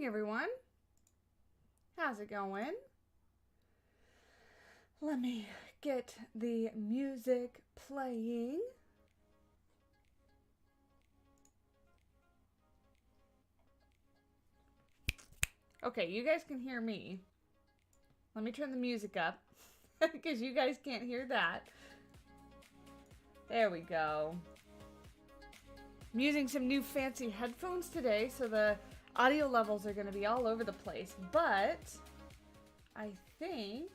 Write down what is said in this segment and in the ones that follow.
everyone. How's it going? Let me get the music playing. Okay, you guys can hear me. Let me turn the music up because you guys can't hear that. There we go. I'm using some new fancy headphones today, so the audio levels are going to be all over the place, but I think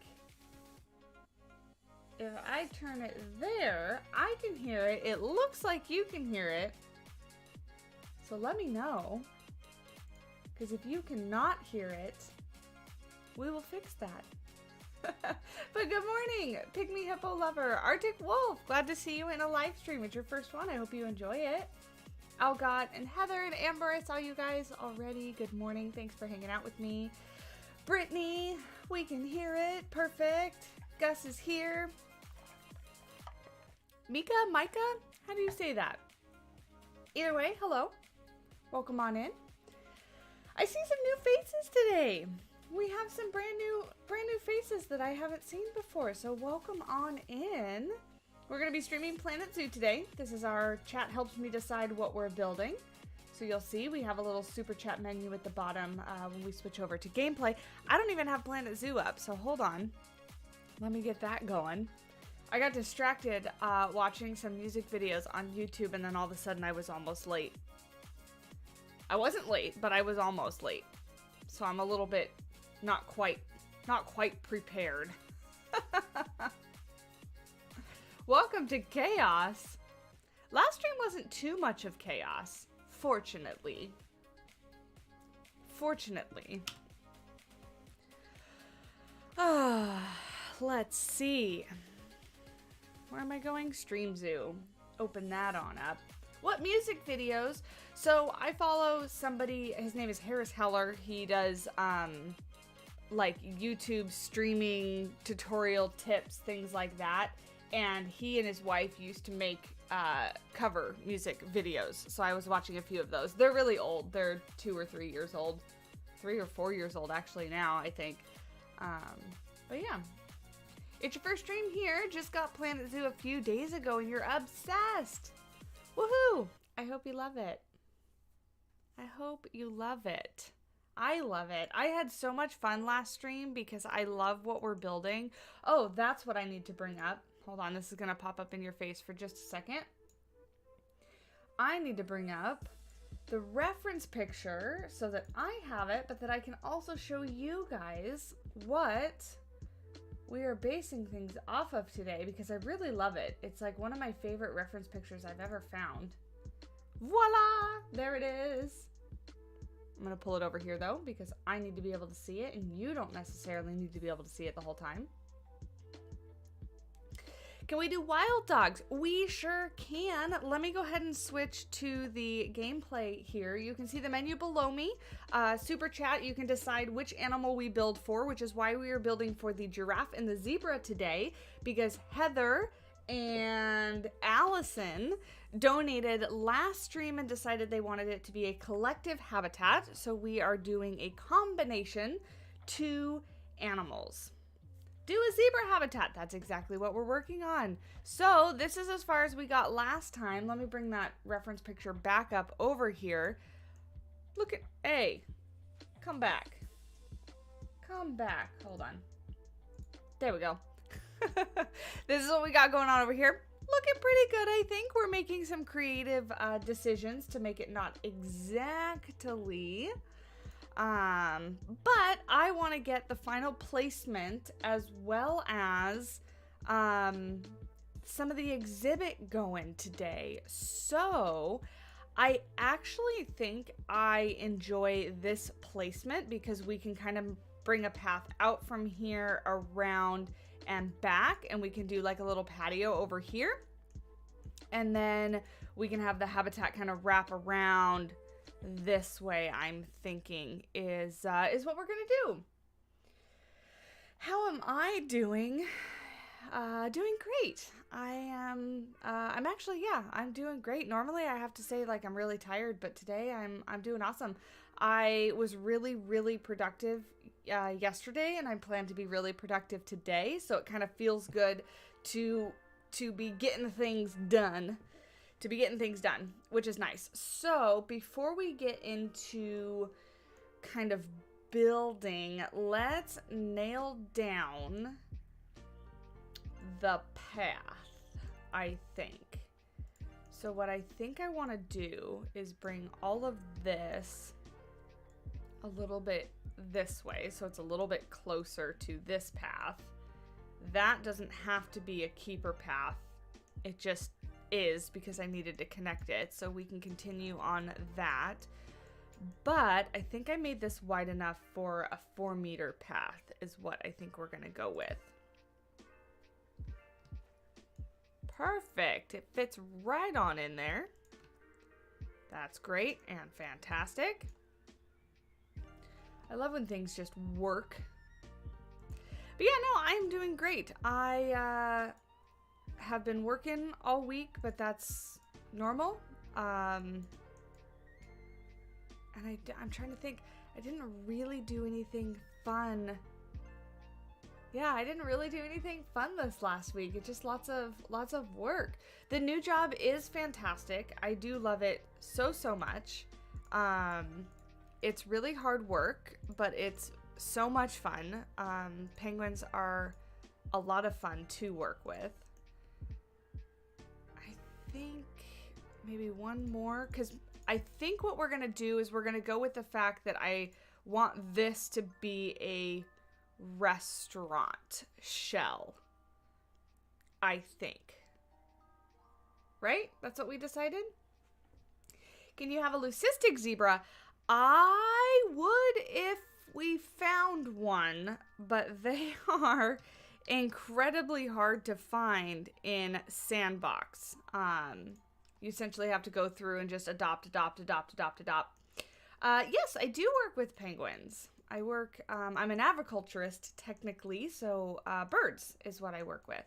if I turn it there, I can hear it. It looks like you can hear it. So let me know, because if you cannot hear it, we will fix that. But good morning, Pygmy Hippo Lover, Arctic Wolf. Glad to see you in a live stream. It's your first one. I hope you enjoy it. Algot and Heather and Amber, I saw you guys already. Good morning. Thanks for hanging out with me. Brittany, we can hear it. Perfect. Gus is here. Mika, Micah, how do you say that? Either way, hello. Welcome on in. I see some new faces today. We have some brand new faces that I haven't seen before, so welcome on in. We're going to be streaming Planet Zoo today. This is our chat helps me decide what we're building. So you'll see we have a little super chat menu at the bottom when we switch over to gameplay. I don't even have Planet Zoo up, so hold on. Let me get that going. I got distracted watching some music videos on YouTube, and then all of a sudden I was almost late. I wasn't late, but I was almost late. So I'm a little bit not quite prepared. Welcome to chaos. Last stream wasn't too much of chaos, fortunately. Let's see. Where am I going? Stream Zoo. Open that on up. What music videos? So I follow somebody, his name is Harris Heller. He does like YouTube streaming tutorial tips, things like that. And he and his wife used to make cover music videos. So I was watching a few of those. They're really old. They're 2 or 3 years old. 3 or 4 years old actually now, I think. But yeah. It's your first stream here. Just got Planet Zoo a few days ago and you're obsessed. Woohoo! I hope you love it. I hope you love it. I love it. I had so much fun last stream because I love what we're building. Oh, that's what I need to bring up. Hold on, this is going to pop up in your face for just a second. I need to bring up the reference picture so that I have it, but that I can also show you guys what we are basing things off of today because I really love it. It's like one of my favorite reference pictures I've ever found. Voila! There it is. I'm going to pull it over here though because I need to be able to see it and you don't necessarily need to be able to see it the whole time. Can we do wild dogs? We sure can. Let me go ahead and switch to the gameplay here. You can see the menu below me. Super chat, you can decide which animal we build for, which is why we are building for the giraffe and the zebra today, because Heather and Allison donated last stream and decided they wanted it to be a collective habitat. So we are doing a combination 2 animals. Do a zebra habitat. That's exactly what we're working on. So this is as far as we got last time. Let me bring that reference picture back up over here. Look at, hey, come back. Come back. Hold on. There we go. This is what we got going on over here. Looking pretty good, I think. We're making some creative decisions to make it not exactly. But I want to get the final placement as well as some of the exhibit going today. So I actually think I enjoy this placement because we can kind of bring a path out from here around and back, and we can do like a little patio over here. And then we can have the habitat kind of wrap around this way. I'm thinking is what we're gonna do. How am I doing? Doing great. I'm actually, yeah, I'm doing great. Normally I have to say like I'm really tired, but today I'm doing awesome. I was really, really productive yesterday, and I plan to be really productive today. So it kind of feels good to be getting things done. Which is nice. So before we get into kind of building, let's nail down the path, I think. So what I think I want to do is bring all of this a little bit this way, so it's a little bit closer to this path. That doesn't have to be a keeper path. It just is because I needed to connect it, so we can continue on that. But I think I made this wide enough for a 4-meter path is what I think we're gonna go with. Perfect. It fits right on in there. That's great and fantastic. I love when things just work. But yeah, no, I'm doing great. I have been working all week, but that's normal. And I'm trying to think. I didn't really do anything fun. Yeah, I didn't really do anything fun this last week. It's just lots of work. The new job is fantastic. I do love it so much. It's really hard work, but it's so much fun. Penguins are a lot of fun to work with. I think maybe one more, because I think what we're going to do is we're going to go with the fact that I want this to be a restaurant shell. I think. Right? That's what we decided? Can you have a leucistic zebra? I would if we found one, but they are incredibly hard to find in Sandbox. You essentially have to go through and just adopt. Yes, I do work with penguins. I'm an agriculturist technically, so birds is what I work with.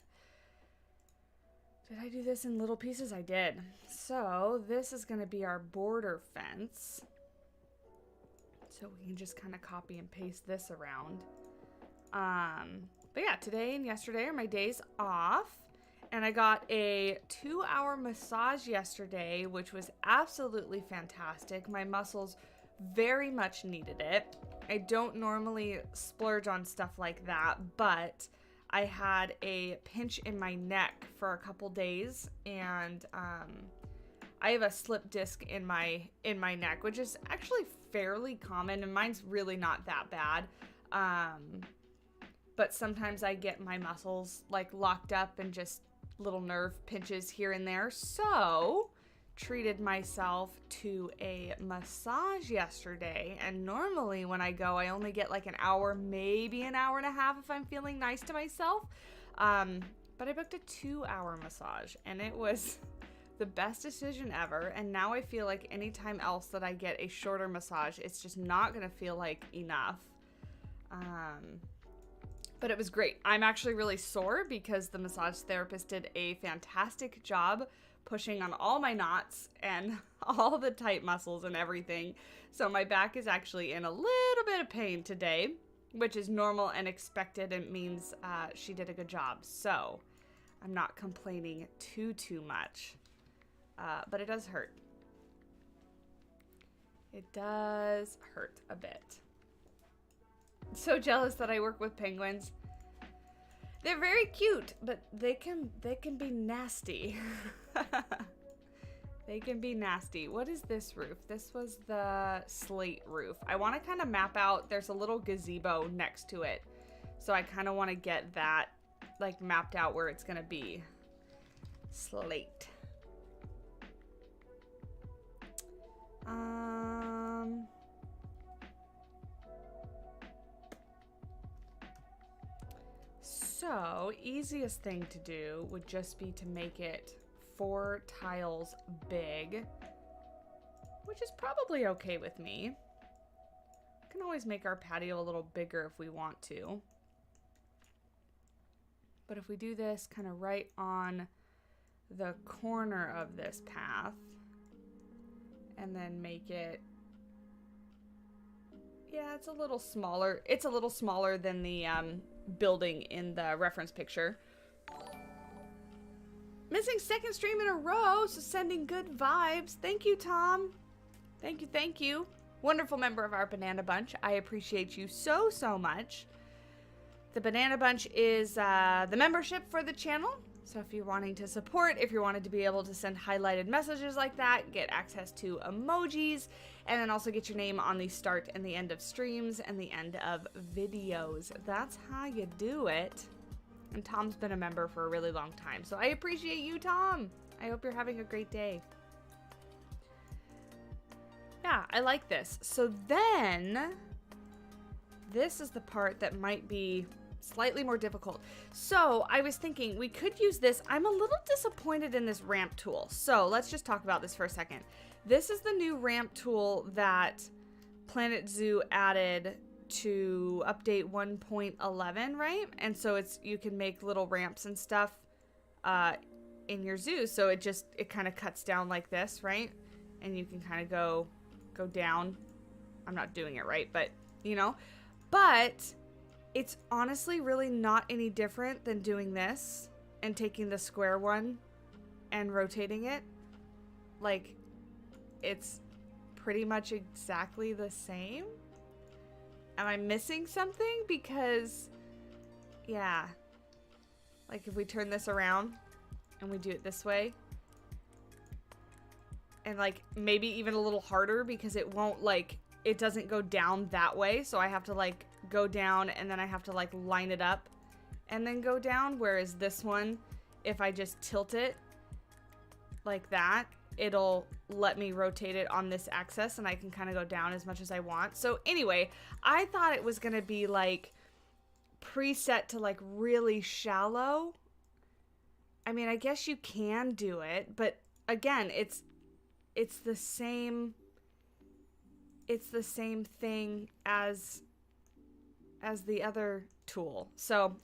Did I do this in little pieces? I did. So this is going to be our border fence. So we can just kind of copy and paste this around. But yeah, today and yesterday are my days off. And I got a 2-hour massage yesterday, which was absolutely fantastic. My muscles very much needed it. I don't normally splurge on stuff like that, but I had a pinch in my neck for a couple days, and I have a slip disc in my neck, which is actually fairly common, and mine's really not that bad. But sometimes I get my muscles like locked up and just little nerve pinches here and there. So treated myself to a massage yesterday, and normally when I go I only get like an hour, maybe an hour and a half if I'm feeling nice to myself. But I booked a 2-hour massage, and it was the best decision ever. And now I feel like anytime else that I get a shorter massage, it's just not gonna feel like enough. But it was great. I'm actually really sore because the massage therapist did a fantastic job pushing on all my knots and all the tight muscles and everything. So my back is actually in a little bit of pain today, which is normal and expected, and means she did a good job. So I'm not complaining too much. But it does hurt. It does hurt a bit. So jealous that I work with penguins. They're very cute, but they can be nasty. They can be nasty. What is this roof? This was the slate roof. I want to kind of map out. There's a little gazebo next to it, so I kind of want to get that like mapped out where it's gonna be. Slate. So, easiest thing to do would just be to make it 4 tiles big, which is probably okay with me. We can always make our patio a little bigger if we want to. But if we do this kind of right on the corner of this path, and then make it Yeah, it's a little smaller. It's a little smaller than the building in the reference picture. Missing second stream in a row, so sending good vibes. Thank you, Tom. Thank you, thank you. Wonderful member of our Banana Bunch. I appreciate you so, so much. The Banana Bunch is the membership for the channel. So if you're wanting to support, if you're wanting to be able to send highlighted messages like that, get access to emojis, and then also get your name on the start and the end of streams and the end of videos. That's how you do it. And Tom's been a member for a really long time. So I appreciate you, Tom. I hope you're having a great day. Yeah, I like this. So then, this is the part that might be slightly more difficult. So I was thinking we could use this. I'm a little disappointed in this ramp tool. So let's just talk about this for a second. This is the new ramp tool that Planet Zoo added to update 1.11, right? And so you can make little ramps and stuff in your zoo. So it kind of cuts down like this, right? And you can kind of go down. I'm not doing it right, but you know. But it's honestly really not any different than doing this and taking the square one and rotating it. Like, it's pretty much exactly the same. Am I missing something? Because, yeah. Like, if we turn this around and we do it this way. And, like, maybe even a little harder because it won't, like, it doesn't go down that way. So I have to, like, go down and then I have to, like, line it up and then go down. Whereas this one, if I just tilt it like that, it'll let me rotate it on this axis and I can kind of go down as much as I want. So anyway, I thought it was going to be like preset to like really shallow. I mean, I guess you can do it, but again, it's the same thing as the other tool. So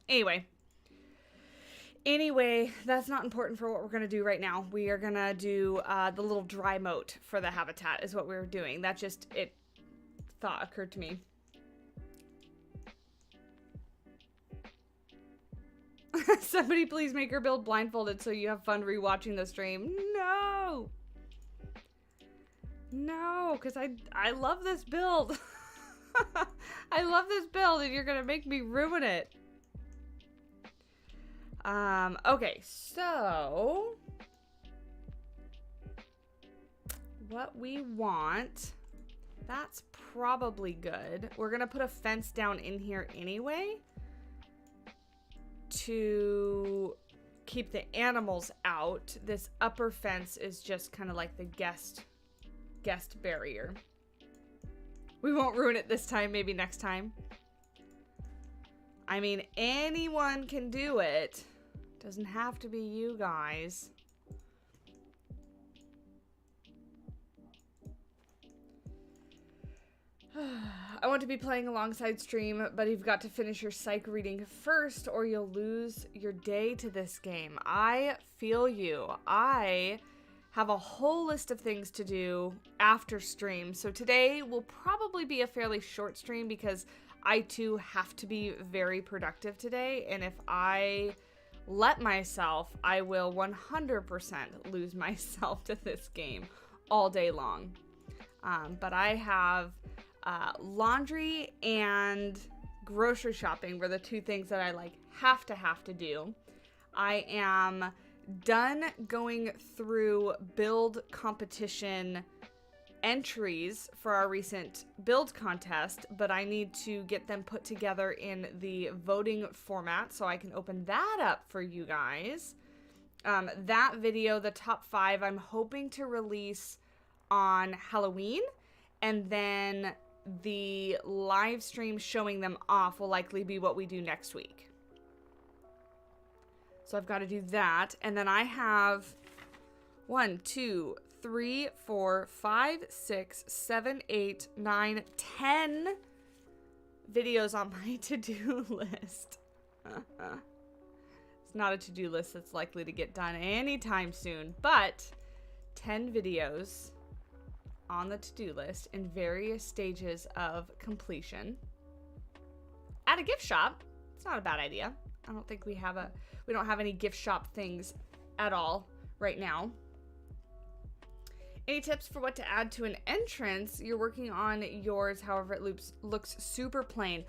Anyway, that's not important for what we're going to do right now. We are going to do the little dry moat for the habitat is what we're doing. That just, thought occurred to me. Somebody please make her build Blindfolded so you have fun rewatching the stream. No! No, because I love this build. I love this build and you're going to make me ruin it. Okay, so what we want, that's probably good. We're gonna put a fence down in here anyway to keep the animals out. This upper fence is just kind of like the guest barrier. We won't ruin it this time, maybe next time. I mean, anyone can do it. Doesn't have to be you guys. I want to be playing alongside stream, but you've got to finish your psych reading first or you'll lose your day to this game. I feel you. I have a whole list of things to do after stream. So today will probably be a fairly short stream because I too have to be very productive today. And if I let myself, I will 100% lose myself to this game all day long. But I have laundry and grocery shopping were the two things that I like have to do. I am done going through build competition entries for our recent build contest, but I need to get them put together in the voting format so I can open that up for you guys. That video, the top 5, I'm hoping to release on Halloween, and then the live stream showing them off will likely be what we do next week. So I've got to do that, and then I have 1, 2, 3, 4, 5, 6, 7, 8, 9, 10 videos on my to-do list. It's not a to-do list that's likely to get done anytime soon, but 10 videos on the to-do list in various stages of completion. At a gift shop, it's not a bad idea. I don't think we don't have any gift shop things at all right now. Any tips for what to add to an entrance? You're working on yours, however it looks super plain.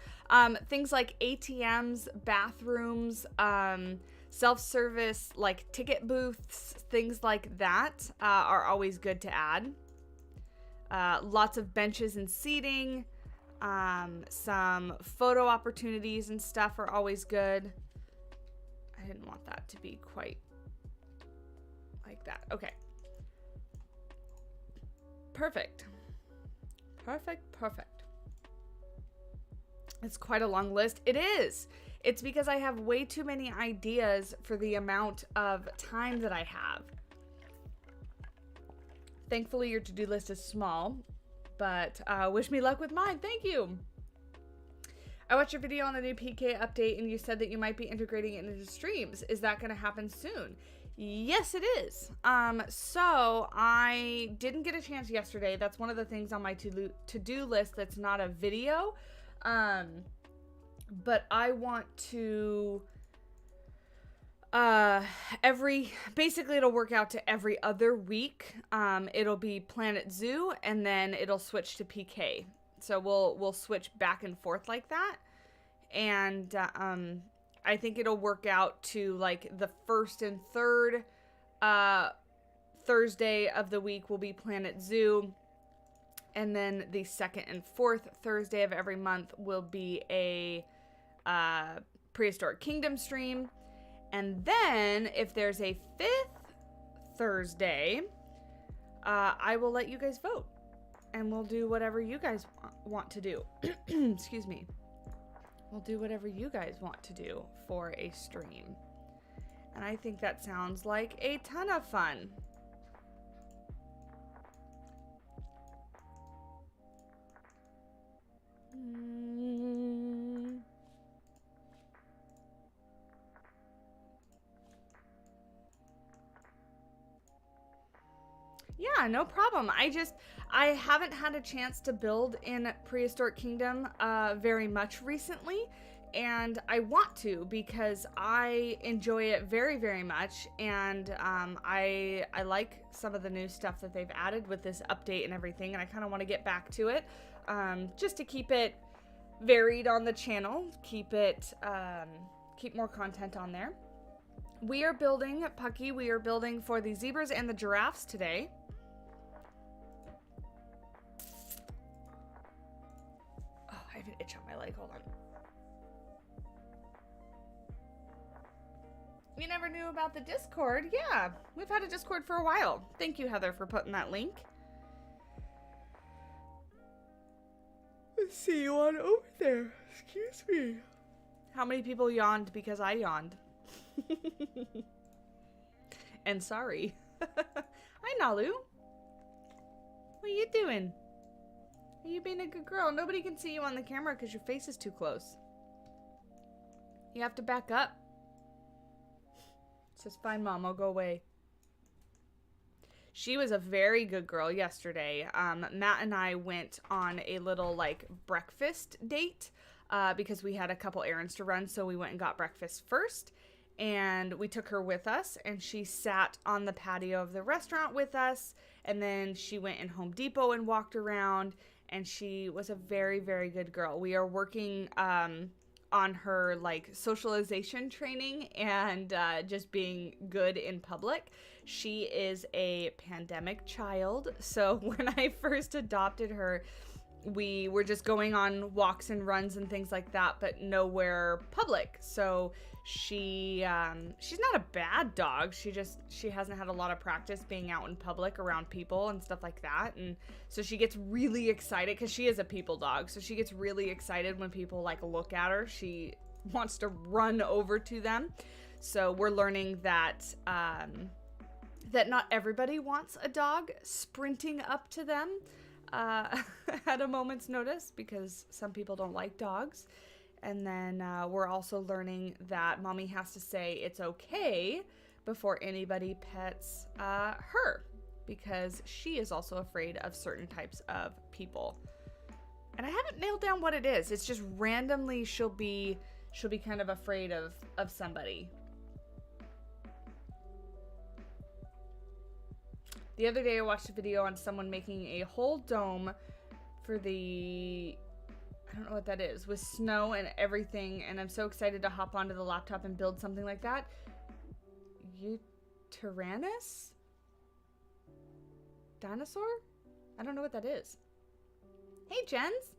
Things like ATMs, bathrooms, self-service, like ticket booths, things like that are always good to add. Lots of benches and seating. Some photo opportunities and stuff are always good. I didn't want that to be quite like that. Okay. Perfect. Perfect. It's quite a long list. It is. It's because I have way too many ideas for the amount of time that I have. Thankfully, your to-do list is small, but wish me luck with mine. Thank you. I watched your video on the new PK update, and you said that you might be integrating it into streams. Is that going to happen soon? Yes, it is. So I didn't get a chance yesterday. That's one of the things on my to-do list that's not a video. But I want to, basically it'll work out to every other week. It'll be Planet Zoo, and then it'll switch to PK. So we'll switch back and forth like that. And, I think it'll work out to like the first and third Thursday of the week will be Planet Zoo. And then the second and fourth Thursday of every month will be a Prehistoric Kingdom stream. And then if there's a fifth Thursday, I will let you guys vote. And we'll do whatever you guys want to do. Excuse me. We'll do whatever you guys want to do for a stream. And I think that sounds like a ton of fun. Yeah, no problem. I haven't had a chance to build in Prehistoric Kingdom very much recently, and I want to because I enjoy it very, very much, and I like some of the new stuff that they've added with this update and everything, and I kind of want to get back to it just to keep it varied on the channel, keep more content on there. We are building, Pucky, we are building for the zebras and the giraffes today. I have an itch on my leg. Hold on. You never knew about the Discord? Yeah, we've had a Discord for a while. Thank you, Heather, for putting that link. Let's see you on over there. Excuse me. How many people yawned because I yawned? And sorry. Hi, Nalu. What are you doing? Are you being a good girl? Nobody can see you on the camera because your face is too close. You have to back up. It says, fine, Mom, I'll go away. She was a very good girl yesterday. Matt and I went on a little, like, breakfast date because we had a couple errands to run, so we went and got breakfast first. And we took her with us, and she sat on the patio of the restaurant with us, and then she went in Home Depot and walked around, and she was a very, very good girl. We are working on her, like, socialization training and just being good in public. She is a pandemic child, so when I first adopted her, we were just going on walks and runs and things like that, but nowhere public. So she's not a bad dog. She hasn't had a lot of practice being out in public around people and stuff like that. And so she gets really excited because she is a people dog. So she gets really excited when people like look at her. She wants to run over to them. So we're learning that that not everybody wants a dog sprinting up to them at a moment's notice, because some people don't like dogs. And then we're also learning that mommy has to say it's okay before anybody pets her. because she is also afraid of certain types of people. And I haven't nailed down what it is. It's just randomly she'll be kind of afraid of somebody. The other day I watched a video on someone making a whole dome for the, I don't know what that is, with snow and everything, and I'm so excited to hop onto the laptop and build something like that. Tyrannus? Dinosaur? I don't know what that is. Hey, Jens.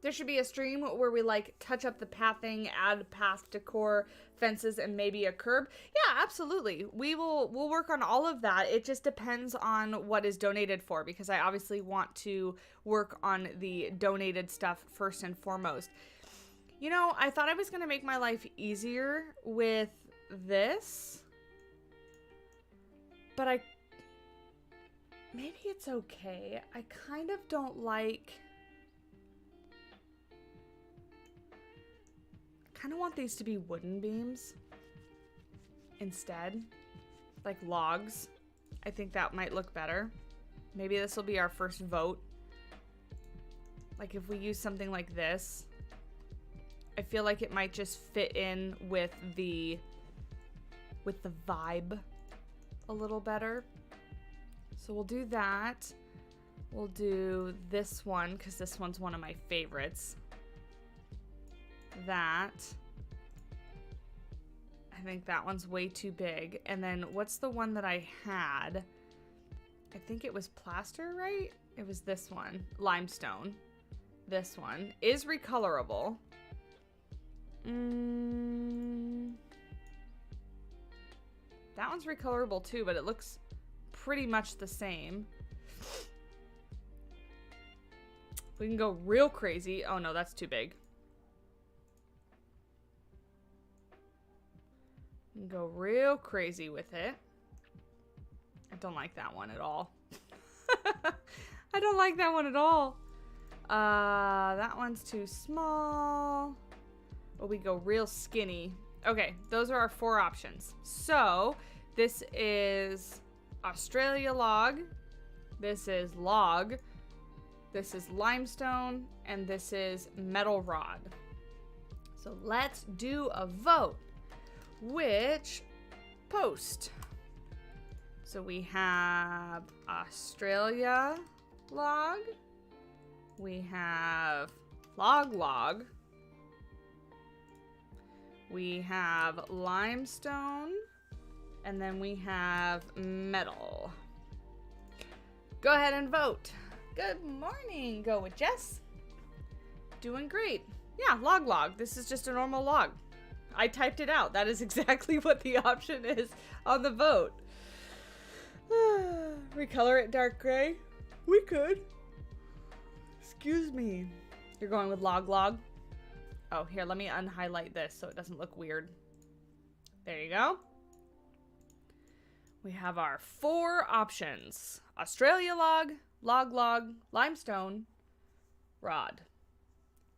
There should be a stream where we like touch up the pathing, add path decor, fences, and maybe a curb. Yeah, absolutely. We'll work on all of that. It just depends on what is donated for, because I obviously want to work on the donated stuff first and foremost. You know, I thought I was going to make my life easier with this, but maybe it's okay. I kind of don't like... I kind of want these to be wooden beams instead, like logs. I think that might look better. Maybe this will be our first vote. Like if we use something like this, I feel like it might just fit in with the vibe a little better. So we'll do that. We'll do this one because this one's one of my favorites. That. I think that one's way too big. And then what's the one that I had? I think it was plaster, right? It was this one. Limestone. This one is recolorable. That one's recolorable too, but it looks pretty much the same. We can go real crazy. Oh no, that's too big. We can go real crazy with it. I don't like that one at all. I don't like that one at all. That one's too small. But we go real skinny. Okay, those are our 4 options. So, this is Australia log. This is log. This is limestone. And this is metal rod. So, let's do a vote. Which post? So we have Australia log. We have log. We have limestone. And then we have metal. Go ahead and vote. Good morning. Go with Jess. Doing great. Yeah, log. This is just a normal log. I typed it out. That is exactly what the option is on the vote. Recolor it dark gray. We could. Excuse me. You're going with log. Oh, here, let me unhighlight this so it doesn't look weird. There you go. We have our 4 options. Australia log, limestone, rod.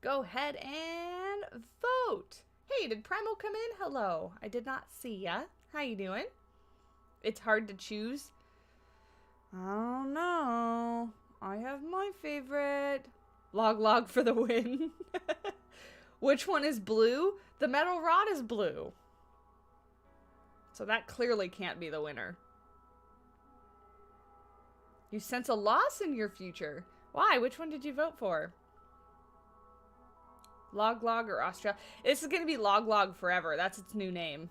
Go ahead and vote. Hey, did Primal come in? Hello. I did not see ya. How you doing? It's hard to choose. I don't know. I have my favorite. Log for the win. Which one is blue? The metal rod is blue. So that clearly can't be the winner. You sense a loss in your future. Why? Which one did you vote for? Log or Australia? This is going to be log forever. That's its new name.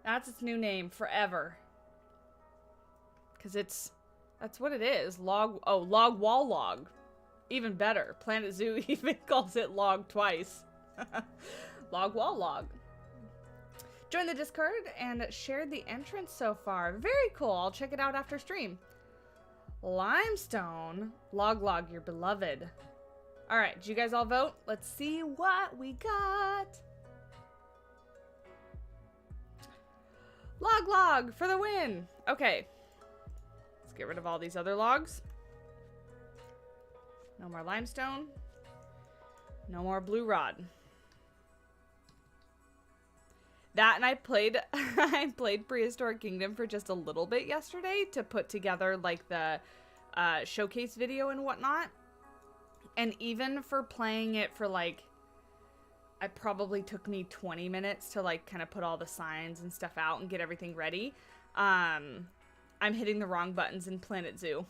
That's its new name forever. Because that's what it is. Log wall log. Even better. Planet Zoo even calls it log twice. Log wall log. Join the Discord and shared the entrance so far. Very cool. I'll check it out after stream. Limestone. Log, your beloved. All right, did you guys all vote? Let's see what we got. Log for the win. Okay. Let's get rid of all these other logs. No more limestone. No more blue rod. That, and I played I played Prehistoric Kingdom for just a little bit yesterday to put together like the showcase video and whatnot. And even for playing it for like, it probably took me 20 minutes to like kind of put all the signs and stuff out and get everything ready. I'm hitting the wrong buttons in Planet Zoo.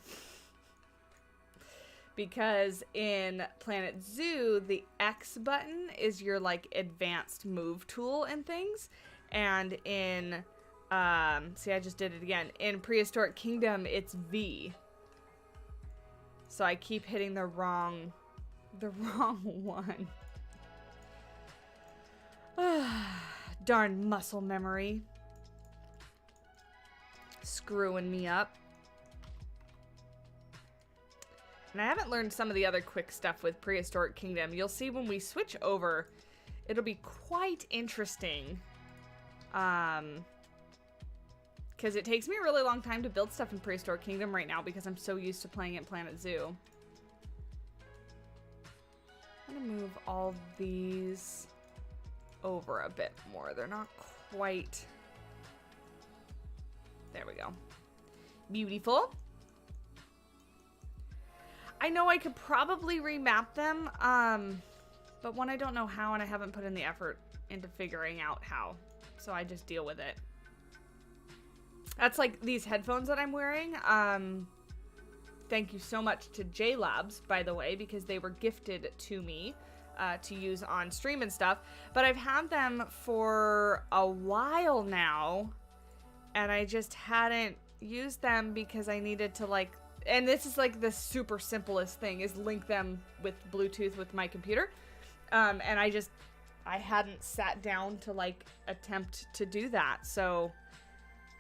Because in Planet Zoo, the X button is your like advanced move tool and things. And in, see, I just did it again. In Prehistoric Kingdom, it's V. So I keep hitting the wrong one. Darn muscle memory. Screwing me up. And I haven't learned some of the other quick stuff with Prehistoric Kingdom. You'll see when we switch over, it'll be quite interesting. Because it takes me a really long time to build stuff in Prehistoric Kingdom right now because I'm so used to playing at Planet Zoo. I'm going to move all these over a bit more. They're not quite... There we go. Beautiful. I know I could probably remap them, but one, I don't know how, and I haven't put in the effort into figuring out how, so I just deal with it. That's like these headphones that I'm wearing. Thank you so much to JLabs, by the way, because they were gifted to me to use on stream and stuff, but I've had them for a while now, and I just hadn't used them because I needed to like... And this is like the super simplest thing, is link them with Bluetooth with my computer. And I hadn't sat down to like attempt to do that. So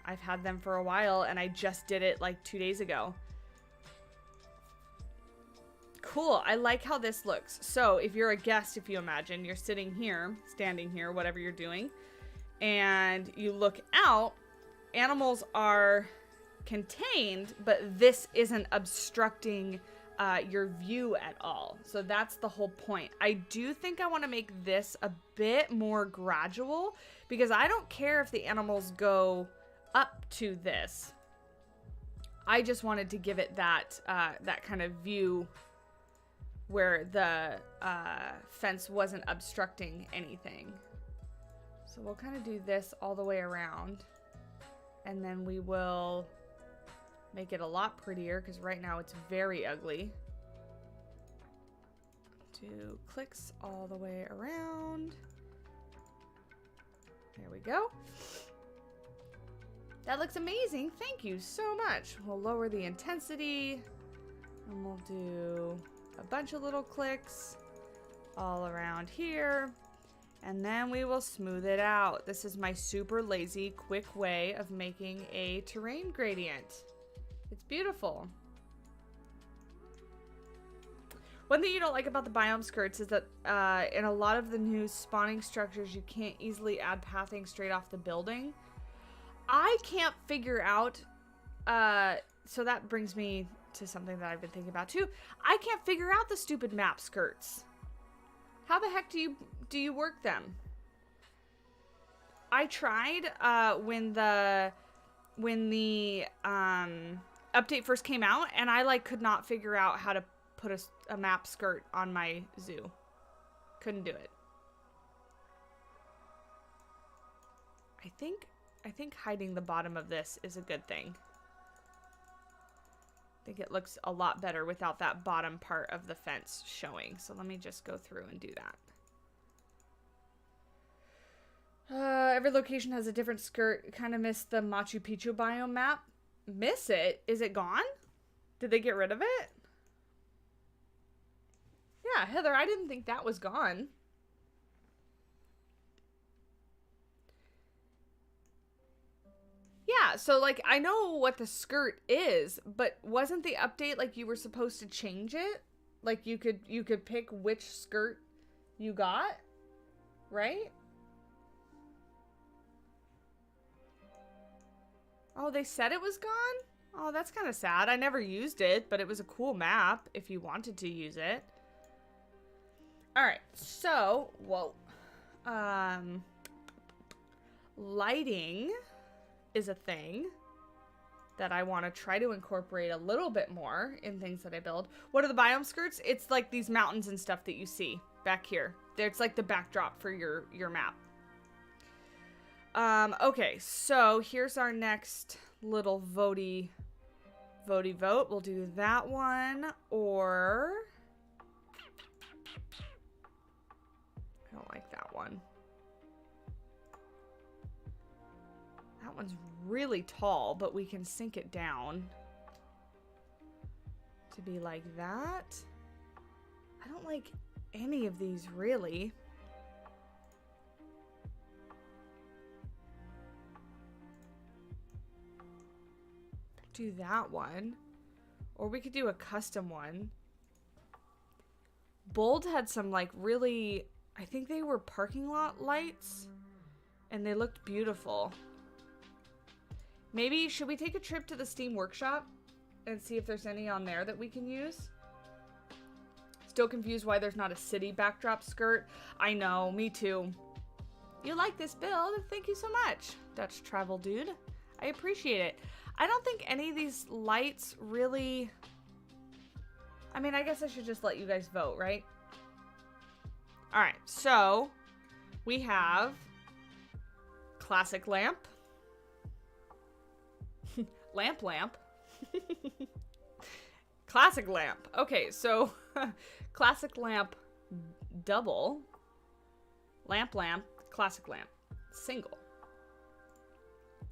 I've had them for a while and I just did it like 2 days ago. Cool. I like how this looks. So if you're a guest, if you imagine you're sitting here, standing here, whatever you're doing, and you look out, animals are contained, but this isn't obstructing your view at all. So that's the whole point. I do think I want to make this a bit more gradual because I don't care if the animals go up to this. I just wanted to give it that that kind of view where the fence wasn't obstructing anything. So we'll kind of do this all the way around, and then we will make it a lot prettier because right now it's very ugly. Do clicks all the way around. There we go. That looks amazing. Thank you so much. We'll lower the intensity and we'll do a bunch of little clicks all around here. And then we will smooth it out. This is my super lazy, quick way of making a terrain gradient. It's beautiful. One thing you don't like about the biome skirts is that in a lot of the new spawning structures, you can't easily add pathing straight off the building. I can't figure out, so that brings me to something that I've been thinking about too. I can't figure out the stupid map skirts. How the heck do you work them? I tried when the update first came out, and I like could not figure out how to put a map skirt on my zoo. Couldn't do it. I think hiding the bottom of this is a good thing. I think it looks a lot better without that bottom part of the fence showing. So let me just go through and do that. Every location has a different skirt. Kind of missed the Machu Picchu biome map. Miss it? Is it gone? Did they get rid of it? Yeah, Heather, I didn't think that was gone. Yeah, so like I know what the skirt is, but wasn't the update like you were supposed to change it? Like you could pick which skirt you got, right? Oh, they said it was gone? Oh, that's kind of sad. I never used it, but it was a cool map if you wanted to use it. All right, so, whoa. lighting is a thing that I want to try to incorporate a little bit more in things that I build. What are the biome skirts? It's like these mountains and stuff that you see back here. It's like the backdrop for your map. Okay, so here's our next little votey vote. We'll do that one, or I don't like that one. That one's really tall, but we can sink it down to be like that. I don't like any of these really. Do that one, or we could do a custom one. Bold had some like really, I think they were parking lot lights and they looked beautiful. Maybe should we take a trip to the Steam Workshop and see if there's any on there that we can use? Still confused why there's not a city backdrop skirt. I know, me too. You like this build? Thank you so much, Dutch Travel Dude. I appreciate it. I don't think any of these lights really... I mean, I guess I should just let you guys vote, right? Alright, so we have classic lamp. lamp. Classic lamp. Okay, so classic lamp double. Lamp, classic lamp. Single.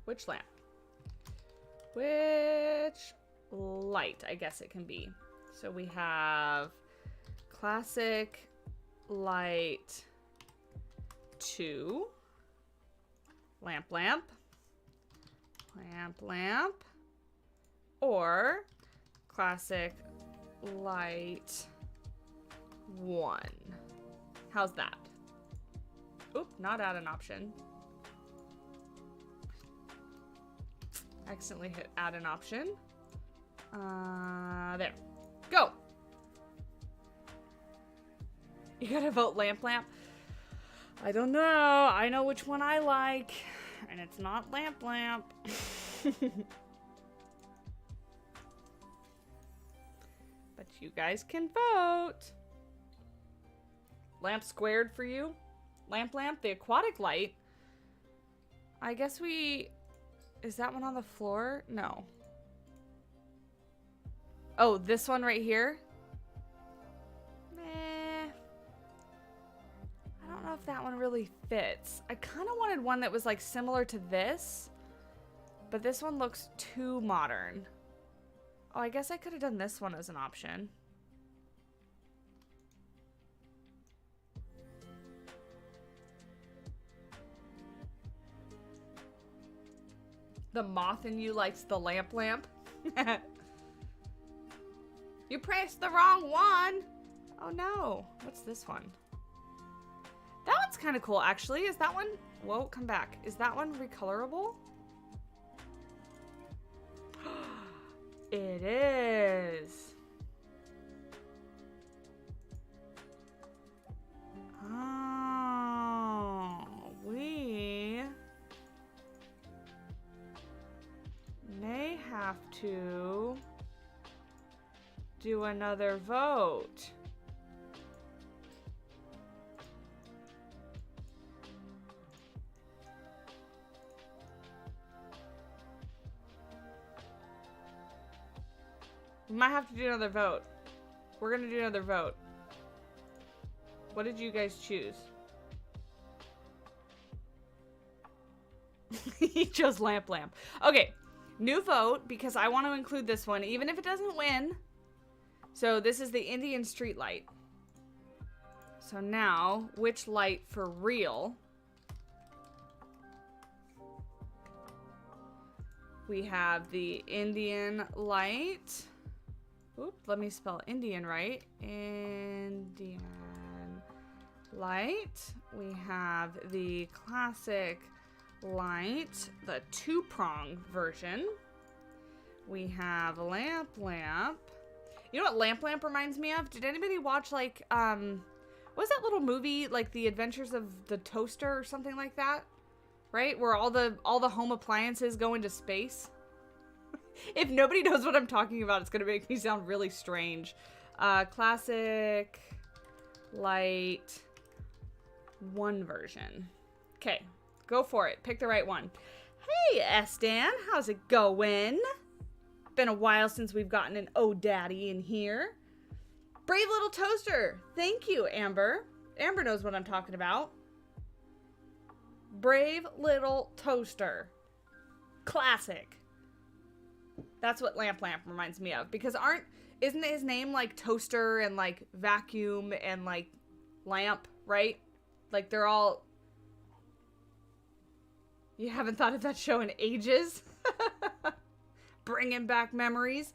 Which lamp? Which light, I guess it can be. So we have classic light 2, lamp, or classic light 1. How's that? Oop, not add an option. Accidentally hit add an option. There. Go! You gotta vote lamp. I don't know. I know which one I like. And it's not lamp. But you guys can vote. Lamp squared for you. Lamp, the aquatic light. I guess we... Is that one on the floor? No. Oh, this one right here? Meh. I don't know if that one really fits. I kind of wanted one that was like similar to this, but this one looks too modern. Oh, I guess I could have done this one as an option. The moth in you likes the lamp. You pressed the wrong one. Oh no. What's this one? That one's kind of cool, actually. Is that one? Whoa, come back. Is that one recolorable? It is. Oh, we may have to do another vote. We might have to do another vote. We're gonna do another vote. What did you guys choose? He chose lamp. Okay, new vote, because I want to include this one, even if it doesn't win. So this is the Indian street light. So now, which light for real? We have the Indian light. Oop, let me spell Indian right. Indian light. We have the classic light, the two-prong version. We have lamp. You know what lamp reminds me of? Did anybody watch, like, what was that little movie, like The Adventures of the Toaster or something like that? right? Where all the home appliances go into space. If nobody knows what I'm talking about, it's gonna make me sound really strange. Classic light 1 version. Okay, go for it. Pick the right one. Hey, Estan, how's it going? Been a while since we've gotten an Oh Daddy in here. Brave Little Toaster. Thank you, Amber. Amber knows what I'm talking about. Brave Little Toaster. Classic. That's what Lamp reminds me of. Because isn't his name like Toaster and like Vacuum and like Lamp, right? Like they're all... You haven't thought of that show in ages? Bringing back memories.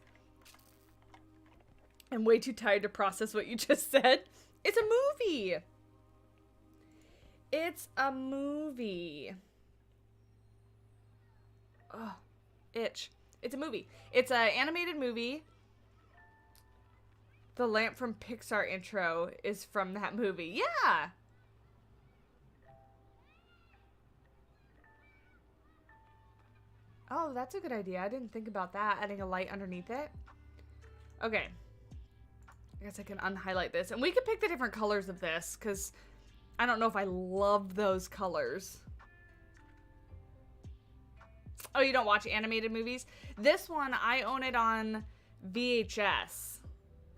I'm way too tired to process what you just said. It's a movie. It's a movie. Ugh, itch. It's a movie. It's an animated movie. The lamp from Pixar intro is from that movie. Yeah. Oh, that's a good idea. I didn't think about that. Adding a light underneath it. Okay. I guess I can unhighlight this. And we can pick the different colors of this, because I don't know if I love those colors. Oh, you don't watch animated movies? This one, I own it on VHS.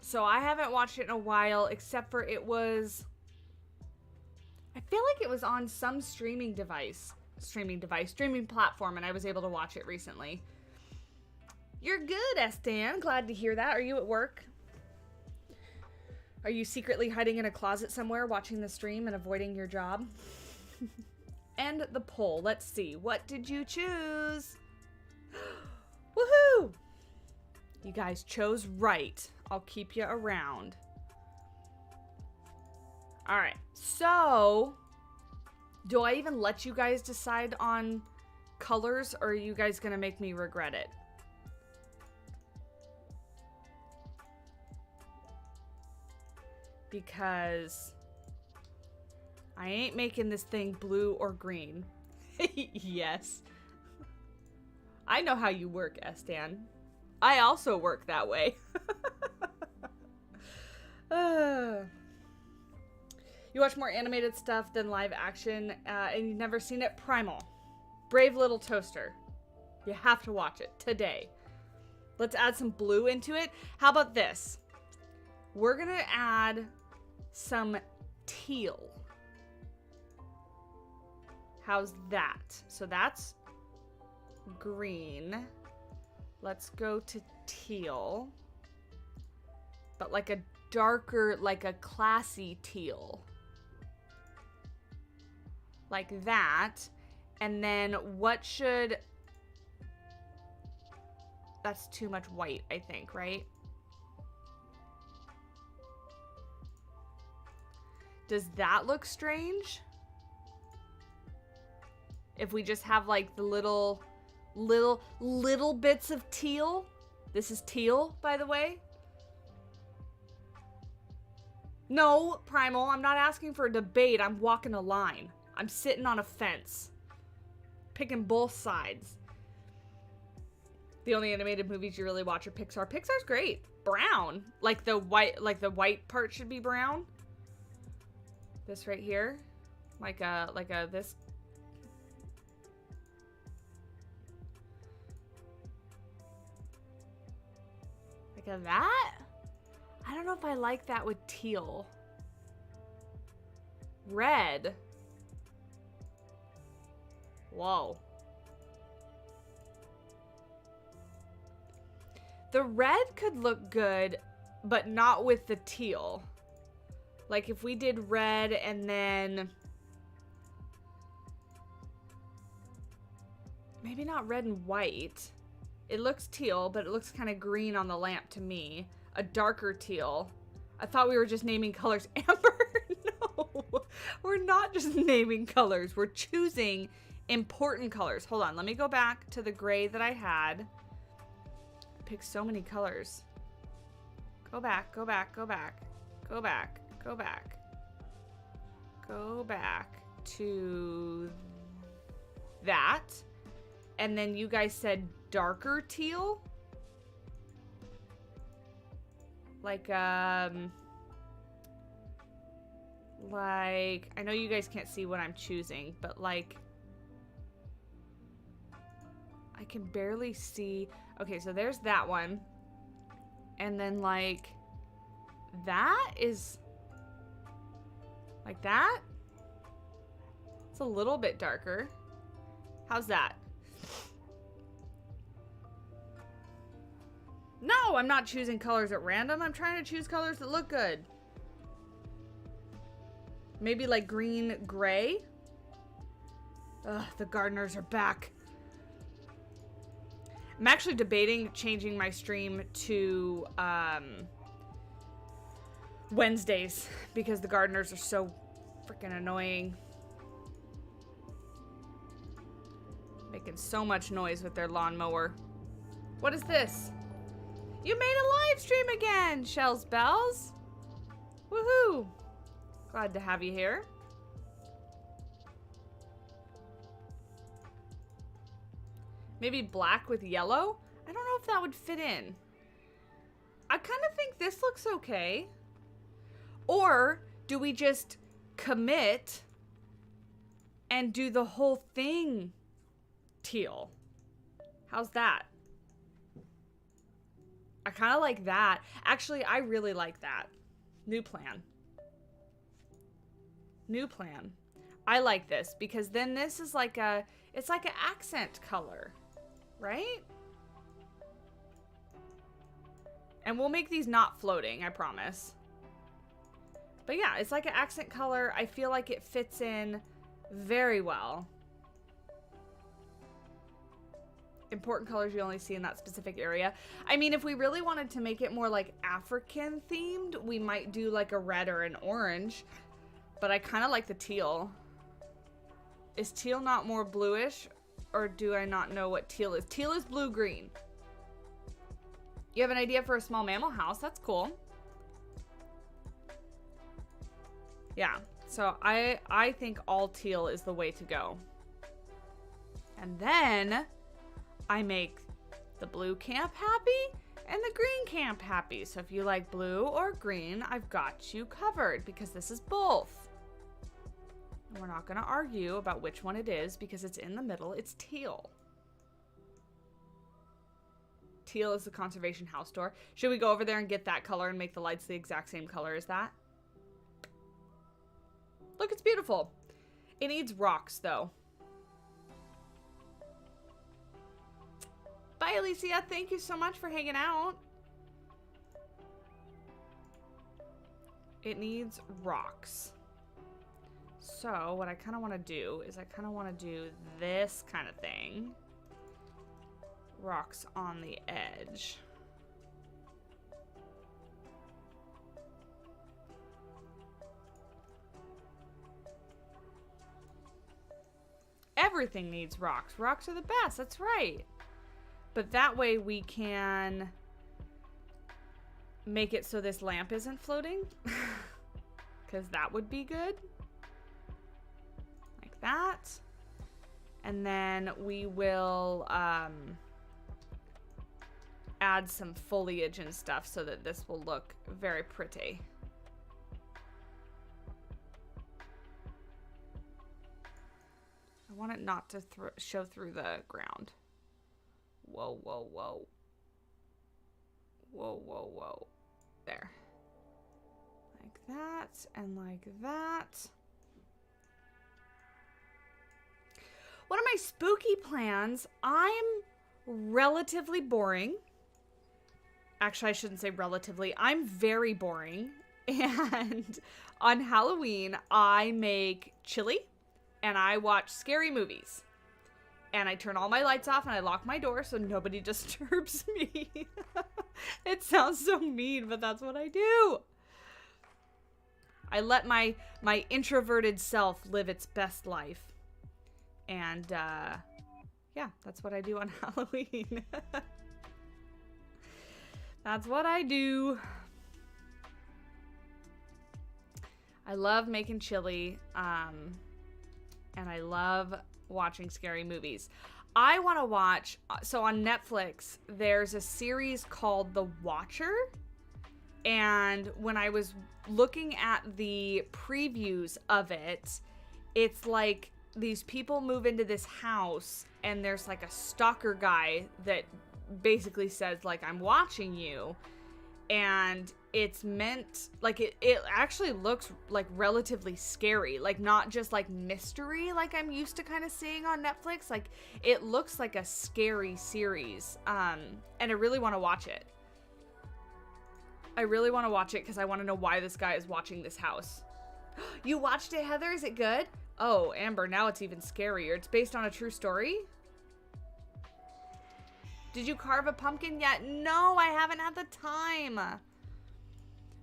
So I haven't watched it in a while, except for it was... I feel like it was on some streaming platform, and I was able to watch it recently. You're good, Estan. Glad to hear that. Are you at work? Are you secretly hiding in a closet somewhere, watching the stream and avoiding your job? And the poll. Let's see. What did you choose? Woohoo! You guys chose right. I'll keep you around. All right. So, do I even let you guys decide on colors, or are you guys going to make me regret it? Because I ain't making this thing blue or green. Yes. I know how you work, Estan. I also work that way. You watch more animated stuff than live action, and you've never seen it? Primal. Brave Little Toaster. You have to watch it today. Let's add some blue into it. How about this? We're gonna add some teal. How's that? So that's green. Let's go to teal. But like a darker, like a classy teal. Like that. And then what should... That's too much white, I think, right? Does that look strange? If we just have like the little bits of teal. This is teal, by the way. No, Primal, I'm not asking for a debate. I'm walking a line. I'm sitting on a fence. Picking both sides. The only animated movies you really watch are Pixar. Pixar's great. Brown. Like the white part should be brown. This right here. Like a this. Like a that? I don't know if I like that with teal. Red. Whoa. The red could look good, but not with the teal. Like if we did red and then... Maybe not red and white. It looks teal, but it looks kind of green on the lamp to me. A darker teal. I thought we were just naming colors. Amber, no. We're not just naming colors. We're choosing important colors. Hold on, let me go back to the gray that I had. Pick so many colors. Go back, go back, go back. Go back, go back. Go back to that. And then you guys said darker teal. Like, I know you guys can't see what I'm choosing, but like, I can barely see. Okay, so there's that one. And then like, that is like that. It's a little bit darker. How's that? No, I'm not choosing colors at random. I'm trying to choose colors that look good. Maybe like green, gray. Ugh, the gardeners are back. I'm actually debating changing my stream to Wednesdays because the gardeners are so freaking annoying. Making so much noise with their lawnmower. What is this? You made a live stream again, Shells Bells. Woohoo! Glad to have you here. Maybe black with yellow? I don't know if that would fit in. I kind of think this looks okay. Or do we just commit and do the whole thing teal? How's that? I kind of like that. Actually, I really like that. New plan. New plan. I like this because then this is like a, it's like an accent color, right? And we'll make these not floating, I promise. But yeah, it's like an accent color. I feel like it fits in very well. Important colors you only see in that specific area. I mean, if we really wanted to make it more like African themed, we might do like a red or an orange. But I kind of like the teal. Is teal not more bluish? Or do I not know what teal is? Teal is blue-green. You have an idea for a small mammal house? That's cool. Yeah, so I think all teal is the way to go. And then I make the blue camp happy and the green camp happy. So if you like blue or green, I've got you covered because this is both. And we're not going to argue about which one it is because it's in the middle. It's teal. Teal is the conservation house door. Should we go over there and get that color and make the lights the exact same color as that? Look, it's beautiful. It needs rocks, though. Bye, Alicia. Thank you so much for hanging out. It needs rocks. So, what I kind of want to do is I kind of want to do this kind of thing. Rocks on the edge. Everything needs rocks. Rocks are the best. That's right. But that way we can make it so this lamp isn't floating. Because that would be good. Like that. And then we will add some foliage and stuff so that this will look very pretty. I want it not to show through the ground. Whoa, whoa, whoa. Whoa, whoa, whoa. There. Like that and like that. One of my spooky plans, I'm relatively boring. Actually, I shouldn't say relatively. I'm very boring. And on Halloween, I make chili and I watch scary movies. And I turn all my lights off and I lock my door so nobody disturbs me. It sounds so mean, but that's what I do. I let my introverted self live its best life. And, yeah, that's what I do on Halloween. That's what I do. I love making chili. and I love watching scary movies. I want to watch, so on Netflix, there's a series called The Watcher, and when I was looking at the previews of it, it's like these people move into this house, and there's like a stalker guy that basically says, like, I'm watching you, and it's meant, like, it actually looks like relatively scary, like not just like mystery like I'm used to kind of seeing on Netflix. Like, it looks like a scary series, and I really want to watch it. I really want to watch it because I want to know why this guy is watching this house. You watched it, Heather? Is it good? Oh, Amber, now it's even scarier. It's based on a true story? Did you carve a pumpkin yet? No, I haven't had the time.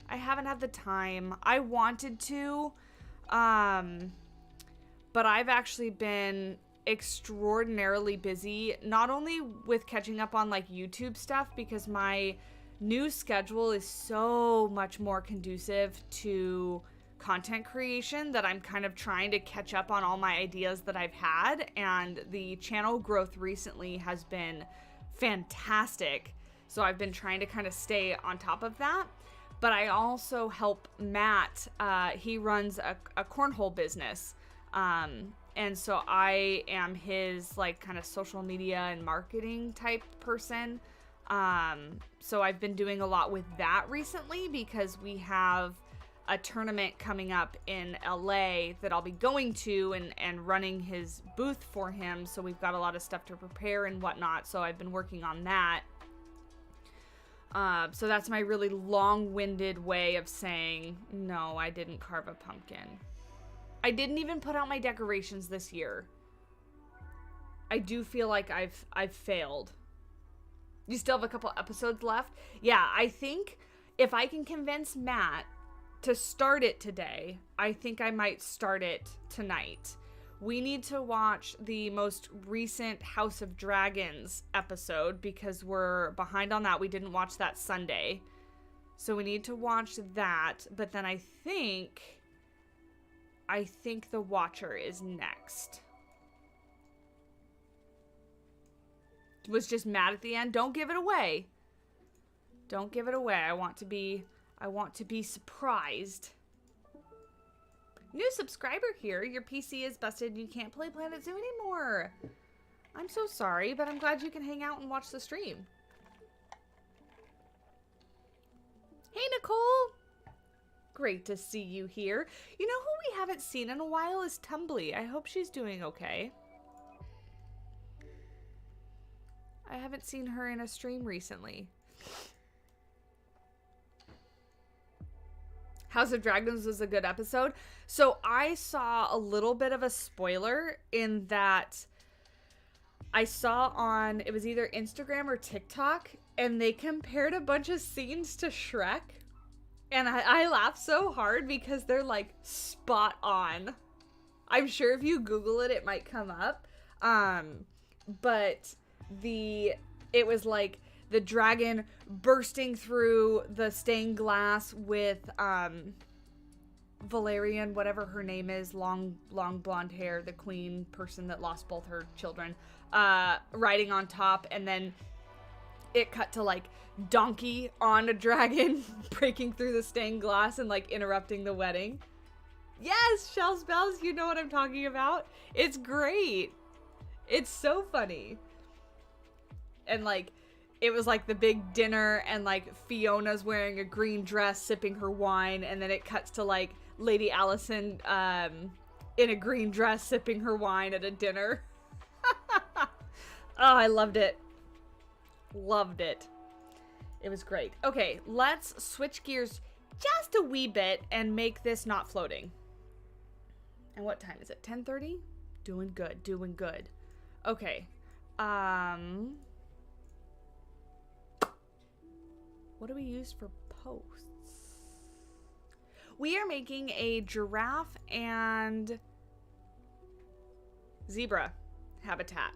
I haven't had the time. I wanted to, but I've actually been extraordinarily busy, not only with catching up on like YouTube stuff, because my new schedule is so much more conducive to content creation that I'm kind of trying to catch up on all my ideas that I've had, and the channel growth recently has been fantastic. So I've been trying to kind of stay on top of that. But I also help Matt. He runs a cornhole business. And so I am his like kind of social media and marketing type person. So I've been doing a lot with that recently because we have a tournament coming up in LA that I'll be going to and running his booth for him. So we've got a lot of stuff to prepare and whatnot. So I've been working on that. So that's my really long-winded way of saying, no, I didn't carve a pumpkin. I didn't even put out my decorations this year. I do feel like I've failed. You still have a couple episodes left? Yeah, I think if I can convince Matt to start it today, I think I might start it tonight. We need to watch the most recent House of Dragons episode because we're behind on that. We didn't watch that Sunday. So we need to watch that. But then I think The Watcher is next. Was just mad at the end. Don't give it away. Don't give it away. I want to be surprised. New subscriber here. Your PC is busted and you can't play Planet Zoo anymore. I'm so sorry, but I'm glad you can hang out and watch the stream. Hey, Nicole. Great to see you here. You know who we haven't seen in a while is Tumbly. I hope she's doing okay. I haven't seen her in a stream recently. House of Dragons was a good episode. So I saw a little bit of a spoiler in that I saw on, it was either Instagram or TikTok, and they compared a bunch of scenes to Shrek. And I laughed so hard because they're like spot on. I'm sure if you Google it, it might come up. But it was like the dragon bursting through the stained glass with Valerian, whatever her name is, long blonde hair, the queen person that lost both her children, riding on top, and then it cut to like Donkey on a dragon breaking through the stained glass and like interrupting the wedding. Yes, Shells Bells, you know what I'm talking about. It's great. It's so funny. And like it was like the big dinner, and like Fiona's wearing a green dress sipping her wine, and then it cuts to like Lady Allison in a green dress sipping her wine at a dinner. Oh, I loved it. Loved it. It was great. Okay, let's switch gears just a wee bit and make this not floating. And what time is it? 10:30? Doing good, doing good. Okay. What do we use for posts? We are making a giraffe and zebra habitat.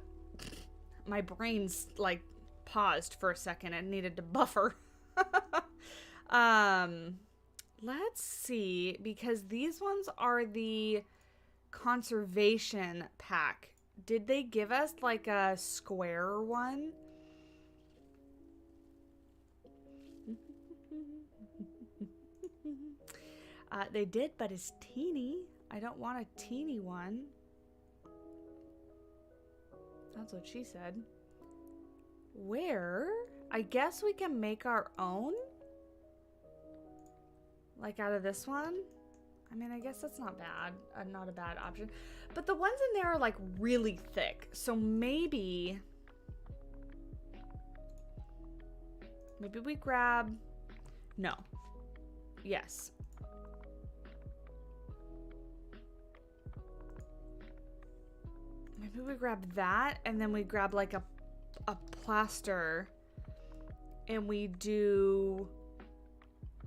My brain's like paused for a second and needed to buffer. Let's see, because these ones are the conservation pack. Did they give us like a square one? They did, but it's teeny. I don't want a teeny one. That's what she said. Where? I guess we can make our own? Like out of this one? I mean, I guess that's not bad. Not a bad option. But the ones in there are like really thick. So maybe we grab... No. Yes. Maybe we grab that, and then we grab like a plaster, and we do...